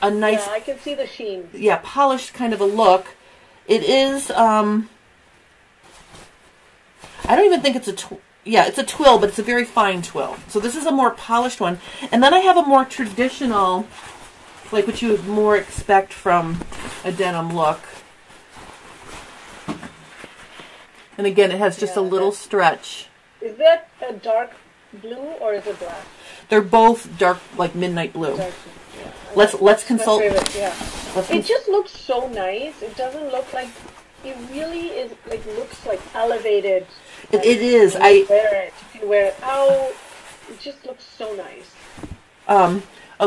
[SPEAKER 1] a nice...
[SPEAKER 2] Yeah, I can see the sheen.
[SPEAKER 1] Yeah, polished kind of a look. It is, I don't even think it's a... Yeah, it's a twill, but it's a very fine twill. So this is a more polished one. And then I have a more traditional, like what you would more expect from a denim look. And again, it has just a little stretch.
[SPEAKER 2] Is that a dark blue or is it black?
[SPEAKER 1] They're both dark, like midnight blue.
[SPEAKER 2] Dark,
[SPEAKER 1] yeah. Let's consult.
[SPEAKER 2] It just looks so nice. It doesn't look like... It really is looks like elevated.
[SPEAKER 1] It is.
[SPEAKER 2] You can wear it out. It just looks so nice.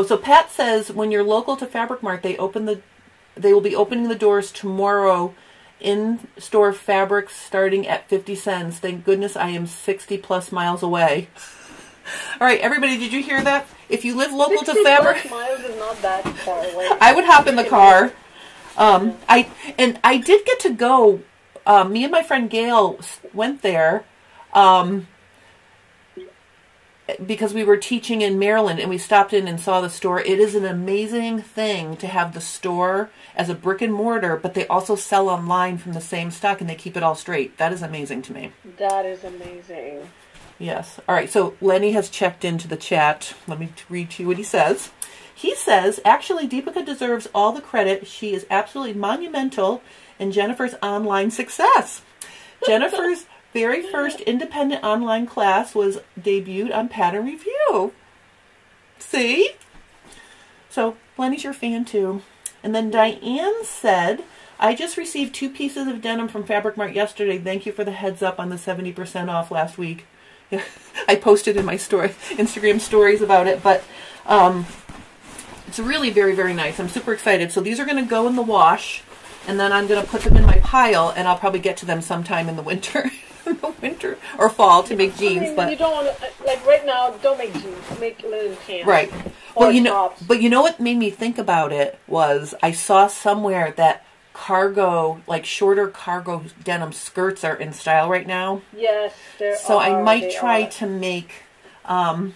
[SPEAKER 1] So Pat says when you're local to Fabric Mart, they will be opening the doors tomorrow. In-store fabrics starting at 50 cents. Thank goodness I am 60 plus miles away. All right, everybody, did you hear that? If you live local to Fabric,
[SPEAKER 2] 60 miles is not that far away.
[SPEAKER 1] I would hop in the car. I did get to go. Me and my friend Gail went there because we were teaching in Maryland, and we stopped in and saw the store. It is an amazing thing to have the store as a brick and mortar, but they also sell online from the same stock, and they keep it all straight. That is amazing to me.
[SPEAKER 2] That is amazing.
[SPEAKER 1] Yes. All right, so Lenny has checked into the chat. Let me read to you what he says. he says, actually, Deepika deserves all the credit. She is absolutely monumental in Jennifer's online success. Jennifer's very first independent online class was debuted on Pattern Review. See? So, Lenny's your fan too. And then Diane said, I just received 2 pieces of denim from Fabric Mart yesterday. Thank you for the heads up on the 70% off last week. I posted in my Instagram stories about it, but it's really very, very nice. I'm super excited. So these are going to go in the wash, and then I'm going to put them in my pile, and I'll probably get to them sometime in the winter. Winter or fall to make jeans.
[SPEAKER 2] I mean,
[SPEAKER 1] but
[SPEAKER 2] you don't want to, like right now, don't make jeans. Make linen pants.
[SPEAKER 1] Right.
[SPEAKER 2] Or
[SPEAKER 1] tops. But you know what made me think about it was I saw somewhere that cargo, like shorter cargo denim skirts are in style right now.
[SPEAKER 2] Yes,
[SPEAKER 1] so I might try to make.
[SPEAKER 2] Those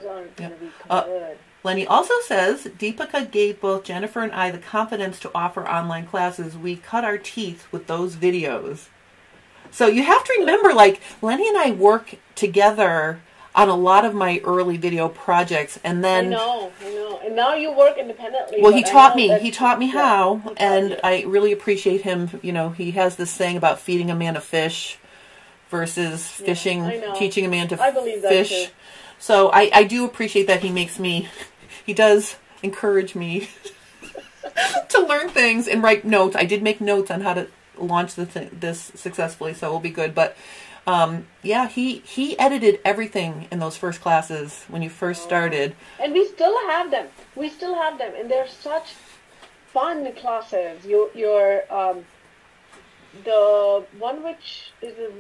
[SPEAKER 2] aren't going to be good.
[SPEAKER 1] Lenny also says, Deepika gave both Jennifer and I the confidence to offer online classes. We cut our teeth with those videos. So you have to remember, like, Lenny and I work together on a lot of my early video projects, and then...
[SPEAKER 2] I know. And now you work independently.
[SPEAKER 1] Well, he taught me how, and I really appreciate him. You know, he has this saying about feeding a man a fish versus fishing, teaching a man to fish. So I do appreciate that he does encourage me to learn things and write notes. I did make notes on how to launch this successfully, so it'll be good. But yeah, he edited everything in those first classes when you first started.
[SPEAKER 2] And we still have them. And they're such fun classes. The one which is a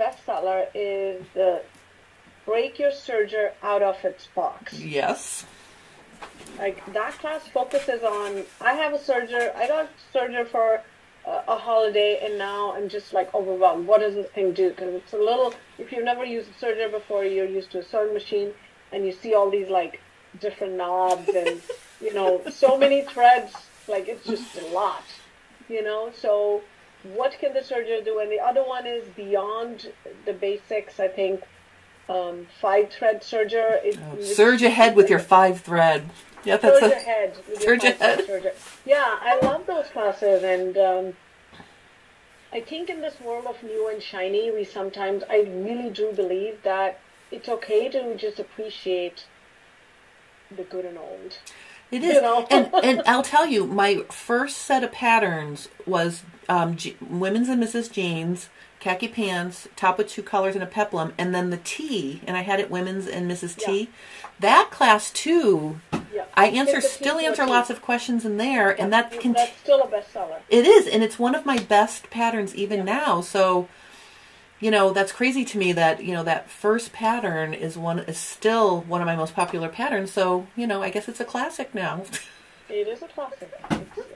[SPEAKER 2] bestseller is the Break Your Serger Out of Its Box.
[SPEAKER 1] Yes.
[SPEAKER 2] Like, that class focuses on, I have a serger, I got a serger for a holiday, and now I'm just like overwhelmed. What does this thing do? Because it's a little, if you've never used a serger before, you're used to a sewing machine, and you see all these like different knobs and, you know, so many threads, like it's just a lot, you know. So what can the serger do? And the other one is beyond the basics, I think. 5-thread serger.
[SPEAKER 1] Surge ahead with your 5-thread. Yeah, that's
[SPEAKER 2] surge ahead. Surge ahead. Serger. Yeah, I love those classes, and I think in this world of new and shiny, I really do believe that it's okay to just appreciate the good and old.
[SPEAKER 1] It is, you know? and I'll tell you, my first set of patterns was women's and Mrs. Jeans, khaki pants, top with 2 colors and a peplum, and then the tee, and I had it women's and Mrs. T. That class too, I still answer lots of questions in there, and that's
[SPEAKER 2] still a bestseller.
[SPEAKER 1] It is, and it's one of my best patterns even now. So, you know, that's crazy to me that, you know, that first pattern is still one of my most popular patterns. So, you know, I guess it's a classic now.
[SPEAKER 2] It is a classic.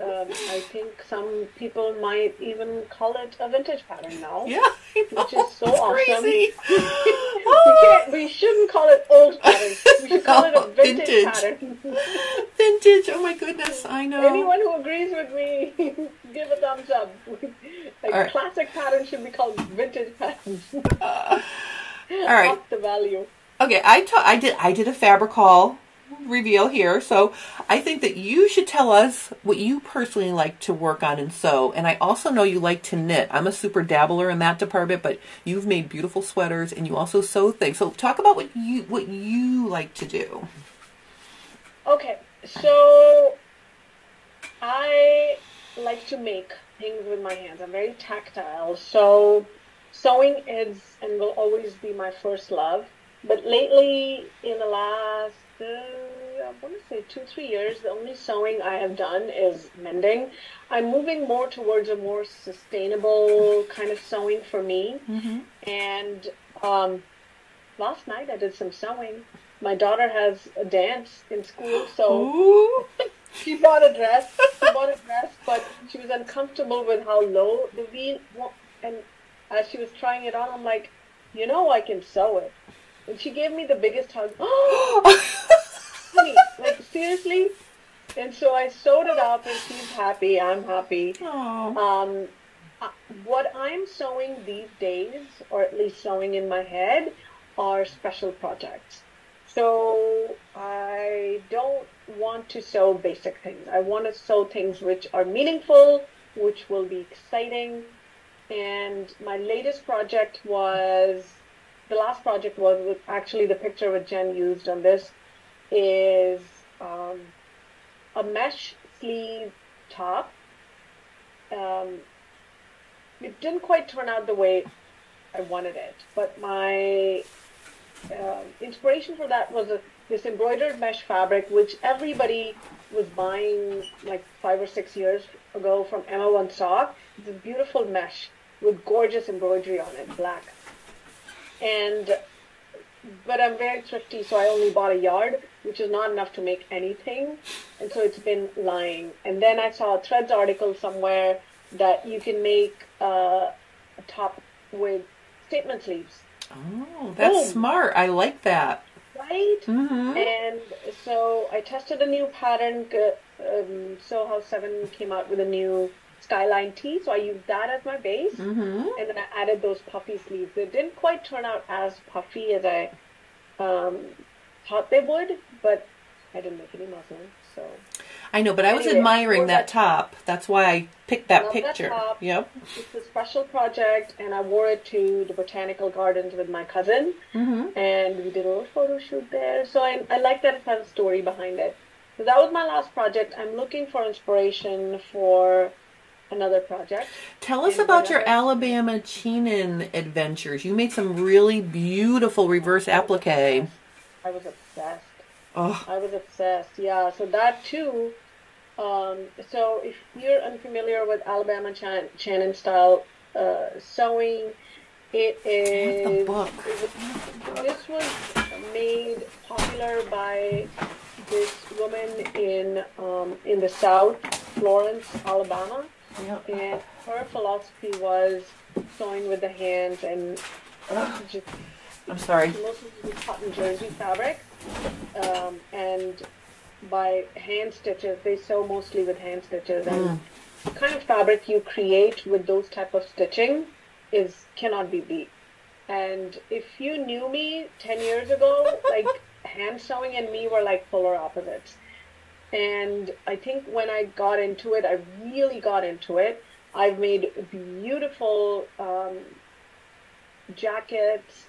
[SPEAKER 2] I think some people might even call it a vintage pattern now.
[SPEAKER 1] Yeah,
[SPEAKER 2] which is so awesome.
[SPEAKER 1] Crazy.
[SPEAKER 2] We shouldn't call it old pattern. We should call it a vintage pattern.
[SPEAKER 1] Vintage. Oh my goodness, I know.
[SPEAKER 2] Anyone who agrees with me, give a thumbs up. Like, classic patterns should be called vintage patterns.
[SPEAKER 1] All right.
[SPEAKER 2] Up the value.
[SPEAKER 1] Okay, I did a fabric haul reveal here, so I think that you should tell us what you personally like to work on and sew. And I also know you like to knit. I'm a super dabbler in that department, but you've made beautiful sweaters and you also sew things. So talk about what you like to do.
[SPEAKER 2] Okay, so I like to make things with my hands. I'm very tactile, so sewing is and will always be my first love. But lately, in the last I want to say 2-3 years, the only sewing I have done is mending. I'm moving more towards a more sustainable kind of sewing for me. Mm-hmm. And last night I did some sewing. My daughter has a dance in school, so she bought a dress. But she was uncomfortable with how low the V. And as she was trying it on, I'm like, you know, I can sew it. And she gave me the biggest hug. Honey, like, seriously? And so I sewed it up, and she's happy. I'm happy. What I'm sewing these days, or at least sewing in my head, are special projects. So I don't want to sew basic things. I want to sew things which are meaningful, which will be exciting. And my latest project was, the last project was with, actually the picture that Jen used on this is a mesh sleeve top. It didn't quite turn out the way I wanted it, but my inspiration for that was this embroidered mesh fabric, which everybody was buying like 5 or 6 years ago from Emma One Sock. It's a beautiful mesh with gorgeous embroidery on it, black. But I'm very thrifty, so I only bought a yard, which is not enough to make anything. And so it's been lying. And then I saw a Threads article somewhere that you can make a top with statement sleeves.
[SPEAKER 1] Oh, that's smart. I like that.
[SPEAKER 2] Right?
[SPEAKER 1] Mm-hmm.
[SPEAKER 2] And so I tested a new pattern. Sew House 7 came out with a new Skyline tee, so I used that as my base.
[SPEAKER 1] Mm-hmm.
[SPEAKER 2] And then I added those puffy sleeves. They didn't quite turn out as puffy as I thought they would, but I didn't make any muslin, so...
[SPEAKER 1] I know, but I was admiring that top. That's why I picked that picture.
[SPEAKER 2] That top.
[SPEAKER 1] Yep.
[SPEAKER 2] It's a special project, and I wore it to the botanical gardens with my cousin, and we did a little photo shoot there. So I like that it has a story behind it. So that was my last project. I'm looking for inspiration for another project.
[SPEAKER 1] Tell us about your Alabama chinin adventures. You made some really beautiful reverse applique.
[SPEAKER 2] I was obsessed.
[SPEAKER 1] Oh.
[SPEAKER 2] I was obsessed, yeah. So that too, so if you're unfamiliar with Alabama Channon style sewing, it is...
[SPEAKER 1] I have the book.
[SPEAKER 2] This was made popular by this woman in the South, Florence, Alabama.
[SPEAKER 1] Yep.
[SPEAKER 2] And her philosophy was sewing with the hands and just...
[SPEAKER 1] I'm sorry.
[SPEAKER 2] Mostly cotton jersey fabric, and by hand stitches, they sew mostly with hand stitches, and the kind of fabric you create with those type of stitching cannot be beat. And if you knew me 10 years ago, like hand sewing and me were like polar opposites. And I think when I got into it, I really got into it. I've made beautiful jackets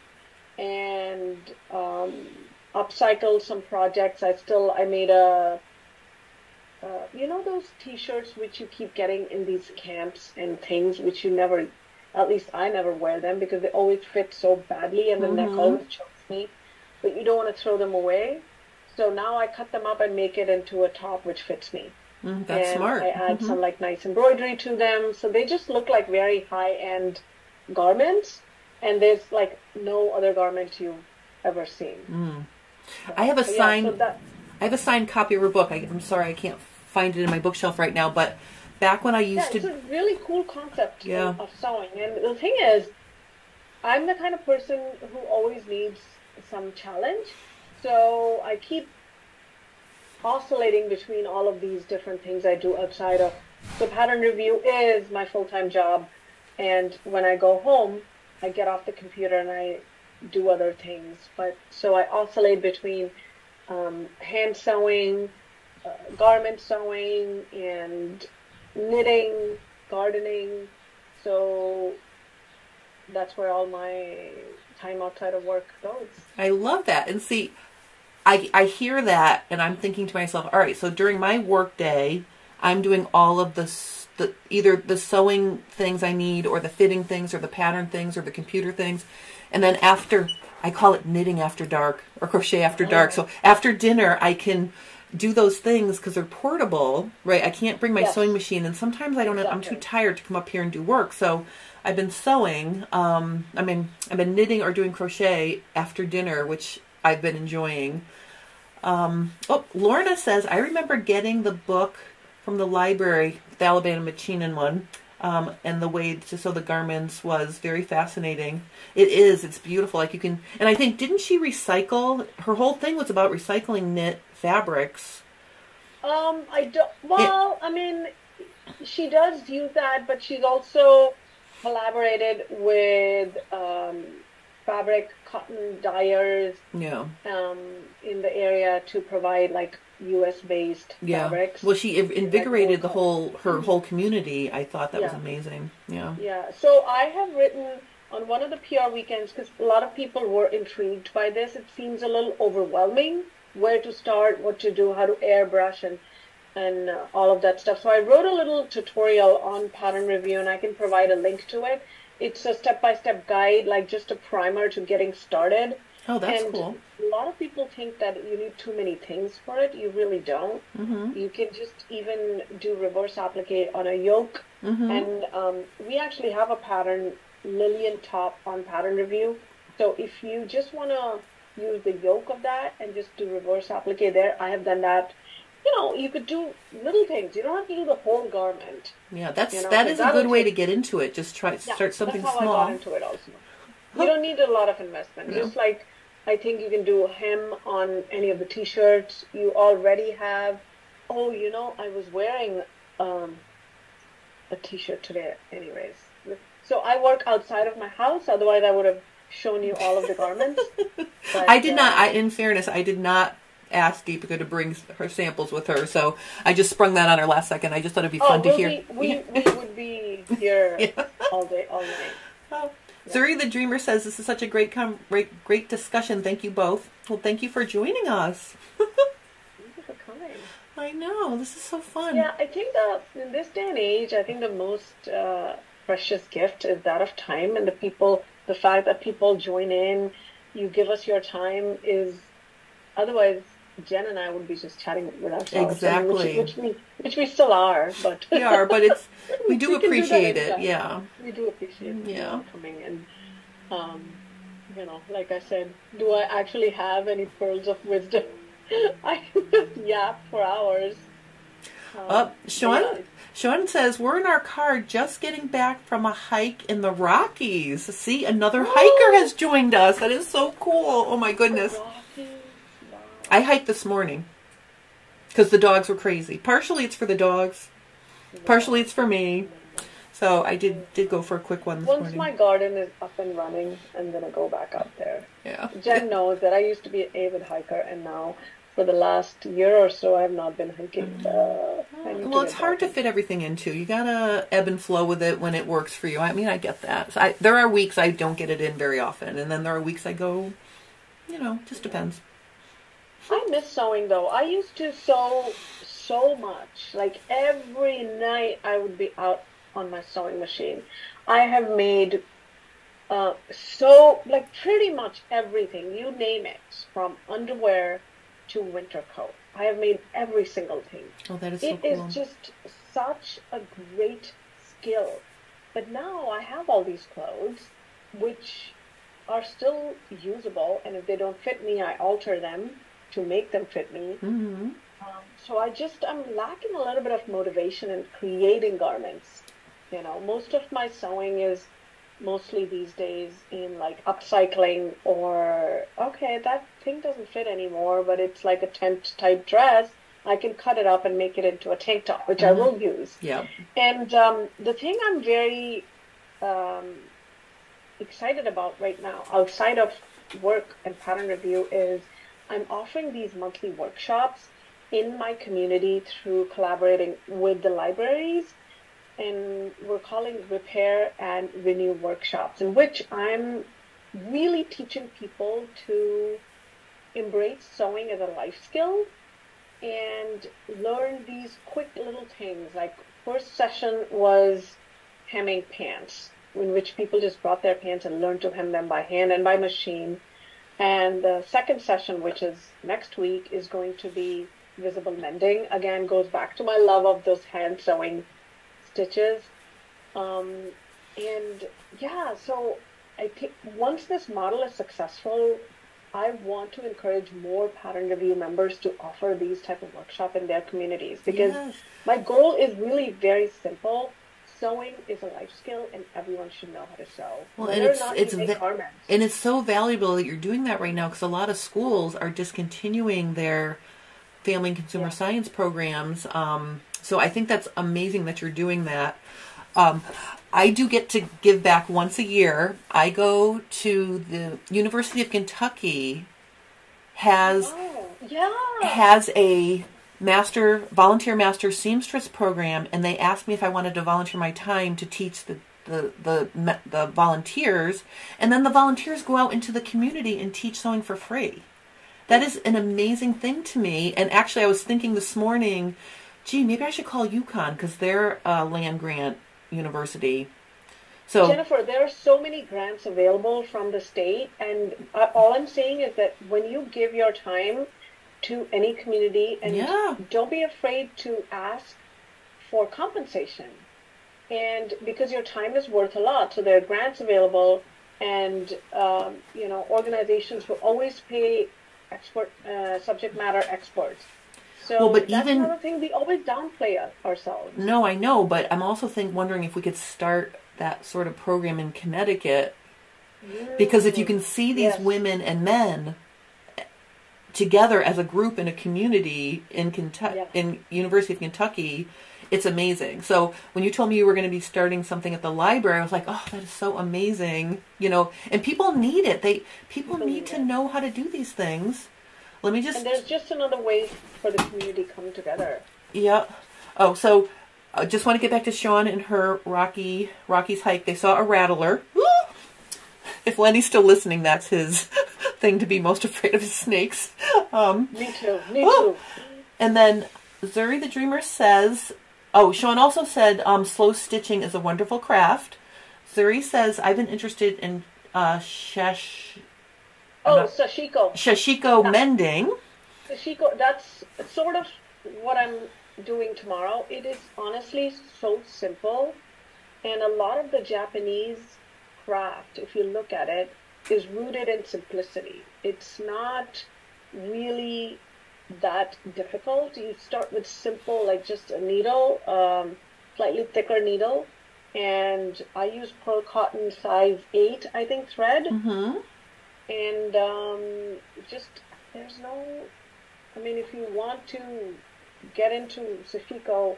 [SPEAKER 2] and upcycled some projects. I made you know those t-shirts which you keep getting in these camps and things which you never, at least I never wear them because they always fit so badly and the neck always chokes me, but you don't want to throw them away. So now I cut them up and make it into a top which fits me.
[SPEAKER 1] That's
[SPEAKER 2] and
[SPEAKER 1] smart.
[SPEAKER 2] I add some like nice embroidery to them, so they just look like very high-end garments. And there's like no other garment you've ever seen. So,
[SPEAKER 1] I have a signed. I have a signed copy of her book. I'm sorry, I can't find it in my bookshelf right now. But back when I used to,
[SPEAKER 2] it's a really cool concept
[SPEAKER 1] of
[SPEAKER 2] sewing. And the thing is, I'm the kind of person who always needs some challenge. So I keep oscillating between all of these different things I do outside of. So pattern review is my full-time job, and when I go home, I get off the computer and I do other things. But so I oscillate between hand sewing, garment sewing, and knitting, gardening. So that's where all my time outside of work goes.
[SPEAKER 1] I love that. And see, I hear that and I'm thinking to myself, all right, so during my work day, I'm doing all of either the sewing things I need or the fitting things or the pattern things or the computer things. And then after, I call it knitting after dark or crochet after dark. So after dinner, I can do those things because they're portable, right? I can't bring my sewing machine, and sometimes I don't. I'm too tired to come up here and do work. So I've been sewing. I've been knitting or doing crochet after dinner, which I've been enjoying. Lorna says, I remember getting the book from the library, the Alabama Chinin one, and the way to sew the garments was very fascinating. It is. It's beautiful. Like you can, and I think, didn't she recycle? Her whole thing was about recycling knit fabrics.
[SPEAKER 2] I don't. Well, I mean, she does use that, but she's also collaborated with fabric cotton dyers in the area to provide like U.S. based fabrics.
[SPEAKER 1] Well, she invigorated her whole community. I thought that was amazing.
[SPEAKER 2] Yeah. So I have written on one of the PR weekends, because a lot of people were intrigued by this. It seems a little overwhelming where to start, what to do, how to airbrush, and all of that stuff. So I wrote a little tutorial on Patternreview, and I can provide a link to it. It's a step-by-step guide, like just a primer to getting started.
[SPEAKER 1] Oh, that's cool.
[SPEAKER 2] A lot of people think that you need too many things for it. You really don't.
[SPEAKER 1] Mm-hmm.
[SPEAKER 2] You can just even do reverse applique on a yoke.
[SPEAKER 1] Mm-hmm.
[SPEAKER 2] And we actually have a pattern, Lillian top, on Patternreview. So if you just want to use the yoke of that and just do reverse applique there, I have done that. You know, you could do little things. You don't have to do the whole garment.
[SPEAKER 1] Yeah, that is a good way to get into it. Just start something
[SPEAKER 2] that's how
[SPEAKER 1] small.
[SPEAKER 2] I got into it also. You don't need a lot of investment.
[SPEAKER 1] No.
[SPEAKER 2] Just like, I think you can do a hem on any of the t-shirts. You already have, I was wearing a t-shirt today anyways. So I work outside of my house, otherwise I would have shown you all of the garments. But,
[SPEAKER 1] I did not, in fairness, I did not ask Deepika to bring her samples with her, so I just sprung that on her last second. I just thought it'd be fun to hear.
[SPEAKER 2] We would be here all day, all night.
[SPEAKER 1] Oh. Zuri the Dreamer says, this is such a great discussion. Thank you both. Well, thank you for joining us.
[SPEAKER 2] Thank you for coming.
[SPEAKER 1] I know. This is so fun.
[SPEAKER 2] Yeah, I think in this day and age, I think the most precious gift is that of time, and the fact that people join in, you give us your time is, otherwise Jen and I would be just chatting with ourselves.
[SPEAKER 1] Exactly.
[SPEAKER 2] Which we still are, but
[SPEAKER 1] we are, but we do appreciate it. Yeah.
[SPEAKER 2] We do appreciate coming, and like I said, do I actually have any pearls of wisdom? I can just yap for hours.
[SPEAKER 1] Sean says, we're in our car just getting back from a hike in the Rockies. See, another hiker has joined us. That is so cool. Oh my goodness. I hiked this morning because the dogs were crazy. Partially it's for the dogs. Partially it's for me. So I did go for a quick one this morning.
[SPEAKER 2] Once my garden is up and running, I'm going to go back out there.
[SPEAKER 1] Yeah.
[SPEAKER 2] Jen knows that I used to be an avid hiker, and now for the last year or so I have not been hiking.
[SPEAKER 1] Well, it's hard to fit everything into. You got to ebb and flow with it when it works for you. I mean, I get that. So there are weeks I don't get it in very often, and then there are weeks I go, just depends.
[SPEAKER 2] I miss sewing, though. I used to sew so much. Like, every night I would be out on my sewing machine. I have made pretty much everything. You name it. From underwear to winter coat. I have made every single thing.
[SPEAKER 1] Oh, that is so cool.
[SPEAKER 2] It is just such a great skill. But now I have all these clothes, which are still usable. And if they don't fit me, I alter them to make them fit me.
[SPEAKER 1] Mm-hmm.
[SPEAKER 2] So I'm lacking a little bit of motivation in creating garments. Most of my sewing is mostly these days in like upcycling or, okay, that thing doesn't fit anymore, but it's like a tent type dress. I can cut it up and make it into a tank top, which I will use.
[SPEAKER 1] Yeah.
[SPEAKER 2] And the thing I'm very excited about right now, outside of work and Patternreview, is I'm offering these monthly workshops in my community through collaborating with the libraries, and we're calling Repair and Renew workshops, in which I'm really teaching people to embrace sewing as a life skill and learn these quick little things. Like, first session was hemming pants, in which people just brought their pants and learned to hem them by hand and by machine. And the second session, which is next week, is going to be visible mending. Again, goes back to my love of those hand sewing stitches. So I think once this model is successful, I want to encourage more Patternreview members to offer these type of workshops in their communities, because my goal is really very simple. Sewing is a life skill, and everyone should know how to sew.
[SPEAKER 1] Well, and it's so valuable that you're doing that right now, because a lot of schools are discontinuing their family and consumer science programs. So I think that's amazing that you're doing that. I do get to give back once a year. I go to the University of Kentucky has a volunteer master seamstress program, and they asked me if I wanted to volunteer my time to teach the volunteers, and then the volunteers go out into the community and teach sewing for free. That is an amazing thing to me. And actually, I was thinking this morning, gee, maybe I should call UConn because they're a land grant university. So
[SPEAKER 2] Jennifer, there are so many grants available from the state, and all I'm saying is that when you give your time to any community, and don't be afraid to ask for compensation, and because your time is worth a lot, so there are grants available, and organizations will always pay subject matter experts. So that's another thing, we always downplay ourselves.
[SPEAKER 1] No, I know, but I'm also wondering if we could start that sort of program in Connecticut, because if you can see these women and men together as a group in a community in University of Kentucky, it's amazing. So when you told me you were going to be starting something at the library, I was like, oh, that is so amazing. And people need it. People need to know how to do these things. And
[SPEAKER 2] there's just another way for the community to come together.
[SPEAKER 1] Yeah. Oh, so I just want to get back to Sean and her Rocky's hike. They saw a rattler. Woo! If Lenny's still listening, that's his thing to be most afraid of is snakes.
[SPEAKER 2] Me too.
[SPEAKER 1] And then Zuri the Dreamer says, Sean also said, slow stitching is a wonderful craft. Zuri says, I've been interested in sashiko mending.
[SPEAKER 2] Sashiko, that's sort of what I'm doing tomorrow. It is honestly so simple, and a lot of the Japanese craft, if you look at it, is rooted in simplicity. It's not really that difficult. You start with simple, like just a needle, slightly thicker needle, and I use pearl cotton size 8, I think, thread.
[SPEAKER 1] Mm-hmm.
[SPEAKER 2] And if you want to get into sashiko,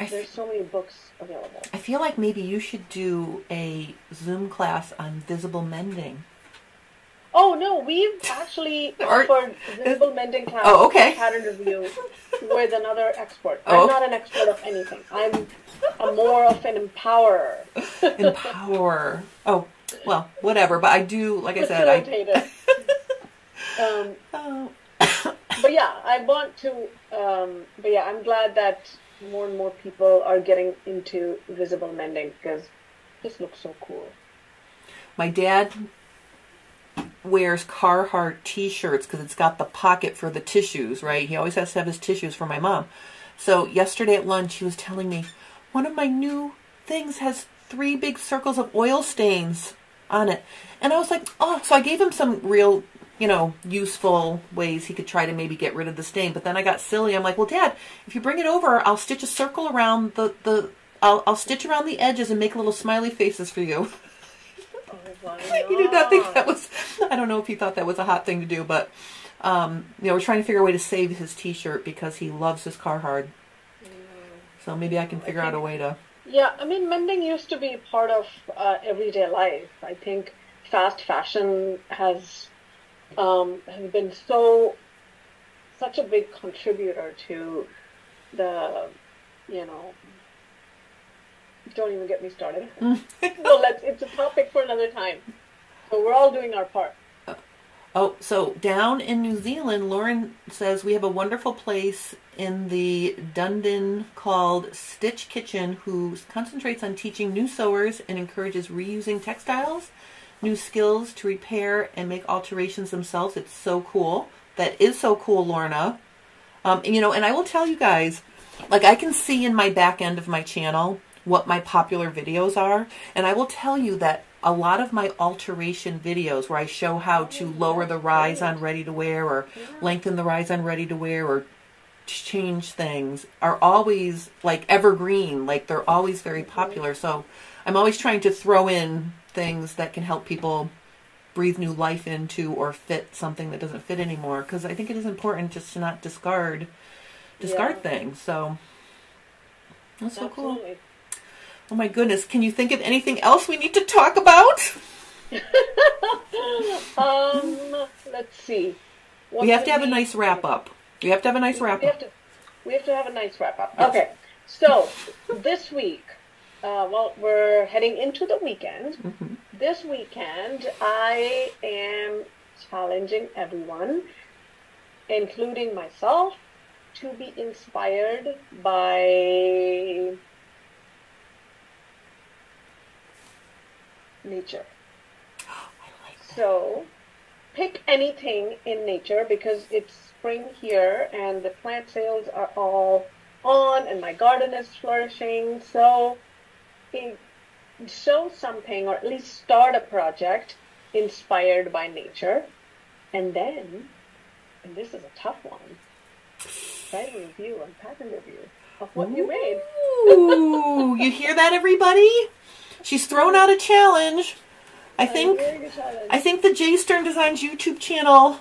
[SPEAKER 2] there's so many books available.
[SPEAKER 1] I feel like maybe you should do a Zoom class on visible mending.
[SPEAKER 2] Oh, no, we've actually offered visible mending class Patternreview with another expert. I'm not an expert of anything. I'm more of an empowerer.
[SPEAKER 1] Empower. Oh, well, whatever. But I do, like I said,
[SPEAKER 2] But yeah, I want to. I'm glad that more and more people are getting into visible mending because this looks so cool.
[SPEAKER 1] My dad wears Carhartt t-shirts because it's got the pocket for the tissues, right? He always has to have his tissues for my mom. So yesterday at lunch, he was telling me, one of my new things has 3 big circles of oil stains on it. And I was like, oh, so I gave him some real, useful ways he could try to maybe get rid of the stain. But then I got silly. I'm like, well, Dad, if you bring it over, I'll stitch a circle around I'll stitch around the edges and make little smiley faces for you. He did not think that was, I don't know if he thought that was a hot thing to do, but, we're trying to figure a way to save his t-shirt because he loves his Carhartt. So maybe I can figure out a way to...
[SPEAKER 2] Yeah, mending used to be part of everyday life. I think fast fashion has been such a big contributor to the, don't even get me started. It's a topic for another time. So we're all doing our part.
[SPEAKER 1] So down in New Zealand, Lauren says we have a wonderful place in the Dunedin called Stitch Kitchen who concentrates on teaching new sewers and encourages reusing textiles, new skills to repair and make alterations themselves. It's so cool. That is so cool, Lorna. And I will tell you guys, like I can see in my back end of my channel what my popular videos are, and I will tell you that a lot of my alteration videos where I show how to lower the rise on ready to wear or lengthen the rise on ready to wear or change things are always like evergreen, like they're always very popular. So I'm always trying to throw in things that can help people breathe new life into or fit something that doesn't fit anymore, because I think it is important just to not discard things. So that's so cool. Oh my goodness. Can you think of anything else we need to talk about?
[SPEAKER 2] Let's see.
[SPEAKER 1] We have to have a nice wrap up. We have to have a nice wrap up.
[SPEAKER 2] We have to have a nice wrap up.
[SPEAKER 1] Yes.
[SPEAKER 2] Okay. So this week, well, we're heading into the weekend.
[SPEAKER 1] Mm-hmm.
[SPEAKER 2] This weekend, I am challenging everyone, including myself, to be inspired by nature.
[SPEAKER 1] I like that.
[SPEAKER 2] So pick anything in nature because it's spring here and the plant sales are all on and my garden is flourishing. So show something or at least start a project inspired by nature. And then, and this is a tough one, write a review on Patternreview of what you made.
[SPEAKER 1] Ooh, you hear that, everybody? She's thrown out a challenge. I think the J Stern Designs YouTube channel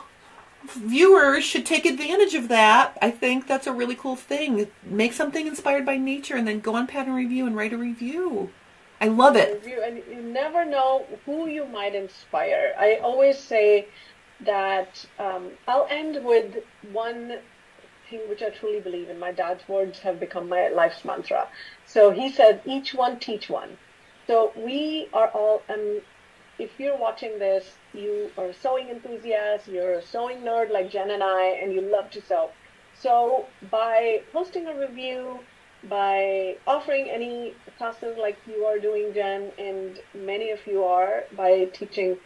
[SPEAKER 1] viewers should take advantage of that. I think that's a really cool thing. Make something inspired by nature and then go on Patternreview and write a review. I love it.
[SPEAKER 2] And you never know who you might inspire. I always say that I'll end with one thing which I truly believe in. My dad's words have become my life's mantra. So he said, each one teach one. So we are all, if you're watching this, you are a sewing enthusiast, you're a sewing nerd like Jen and I, and you love to sew. So by posting a review, by offering any classes like you are doing, Jen, and many of you are, by teaching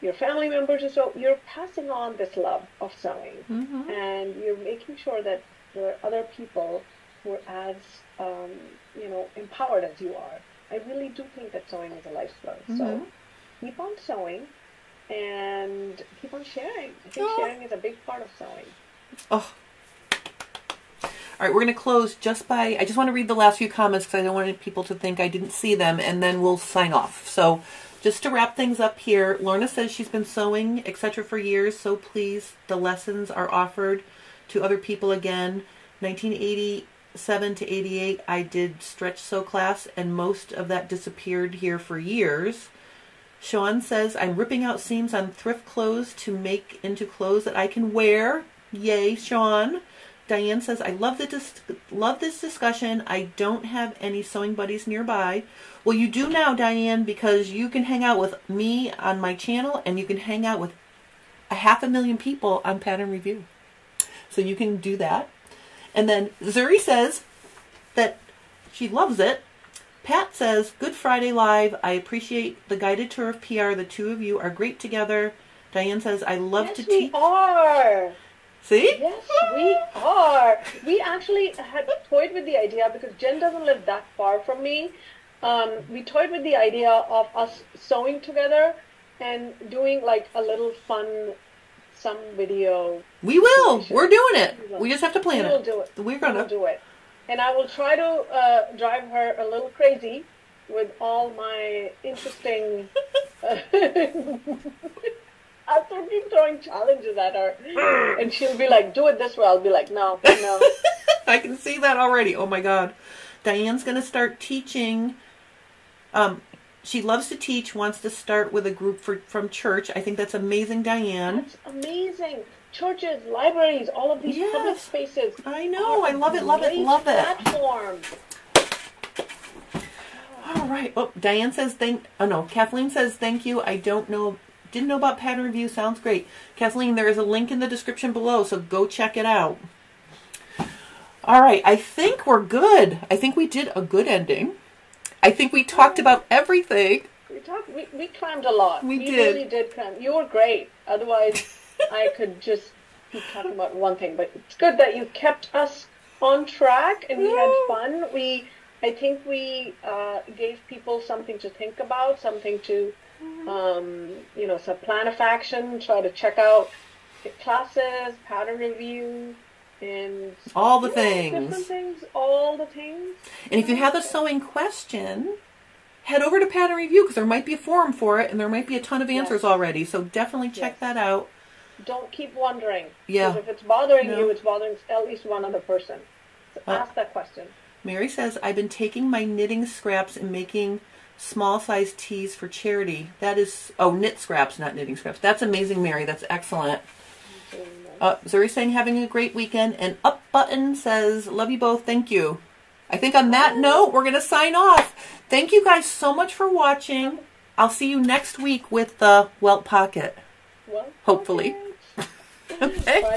[SPEAKER 2] your family members to sew, you're passing on this love of sewing.
[SPEAKER 1] Mm-hmm.
[SPEAKER 2] And you're making sure that there are other people who are as, empowered as you are. I really do think that sewing is a life skill.
[SPEAKER 1] Mm-hmm.
[SPEAKER 2] So keep on sewing and keep on sharing. I think sharing is a big part of sewing.
[SPEAKER 1] Oh. All right, we're going to close just by, I just want to read the last few comments because I don't want people to think I didn't see them, and then we'll sign off. So just to wrap things up here, Lorna says she's been sewing, etc. for years, so please, the lessons are offered to other people again. 1987 to 88, I did stretch sew class, and most of that disappeared here for years. Sean says, I'm ripping out seams on thrift clothes to make into clothes that I can wear. Yay, Sean. Diane says, I love this discussion. I don't have any sewing buddies nearby. Well, you do now, Diane, because you can hang out with me on my channel, and you can hang out with 500,000 people on Patternreview. So you can do that. And then Zuri says that she loves it. Pat says, good Friday Live. I appreciate the guided tour of PR. The two of you are great together. Diane says, I love to teach.
[SPEAKER 2] Yes, we are.
[SPEAKER 1] See?
[SPEAKER 2] Yes, we are. We actually had toyed with the idea, because Jen doesn't live that far from me. We toyed with the idea of us sewing together and doing like a little fun, some video.
[SPEAKER 1] We will. We're doing it. We just have to plan it.
[SPEAKER 2] We'll do it.
[SPEAKER 1] We're going to
[SPEAKER 2] do it. And I will try to drive her a little crazy with all my interesting... I'll keep throwing challenges at her. And she'll be like, do it this way. I'll be like, no.
[SPEAKER 1] I can see that already. Oh, my God. Diane's going to start teaching. She loves to teach, wants to start with a group from church. I think that's amazing, Diane.
[SPEAKER 2] That's amazing. Churches, libraries, all of these public spaces.
[SPEAKER 1] I know. I love it, love it, love it.
[SPEAKER 2] Platform.
[SPEAKER 1] All right. Oh, Diane says Kathleen says thank you. I didn't know about Patternreview. Sounds great. Kathleen, there is a link in the description below, so go check it out. All right. I think we're good. I think we did a good ending. I think we talked about everything.
[SPEAKER 2] We crammed a lot. We really did cram. You were great. Otherwise, I could just keep talking about one thing. But it's good that you kept us on track and we had fun. I think we gave people something to think about, something to, so plan of action, try to check out classes, Patternreview, and
[SPEAKER 1] all the things.
[SPEAKER 2] Different things, all the things.
[SPEAKER 1] And if you have a sewing question, head over to Patternreview, because there might be a forum for it, and there might be a ton of answers already. So definitely check that out.
[SPEAKER 2] Don't keep wondering.
[SPEAKER 1] Yeah.
[SPEAKER 2] Because if it's bothering you, it's bothering at least one other person. So ask that question.
[SPEAKER 1] Mary says, I've been taking my knitting scraps and making small size tees for charity. That is, oh, knit scraps, not knitting scraps. That's amazing, Mary. That's excellent. Zuri's saying, having a great weekend. And Up Button says, love you both. Thank you. I think on that note, we're going to sign off. Thank you guys so much for watching. I'll see you next week with the Welt Pocket. Hopefully. Okay. Bye.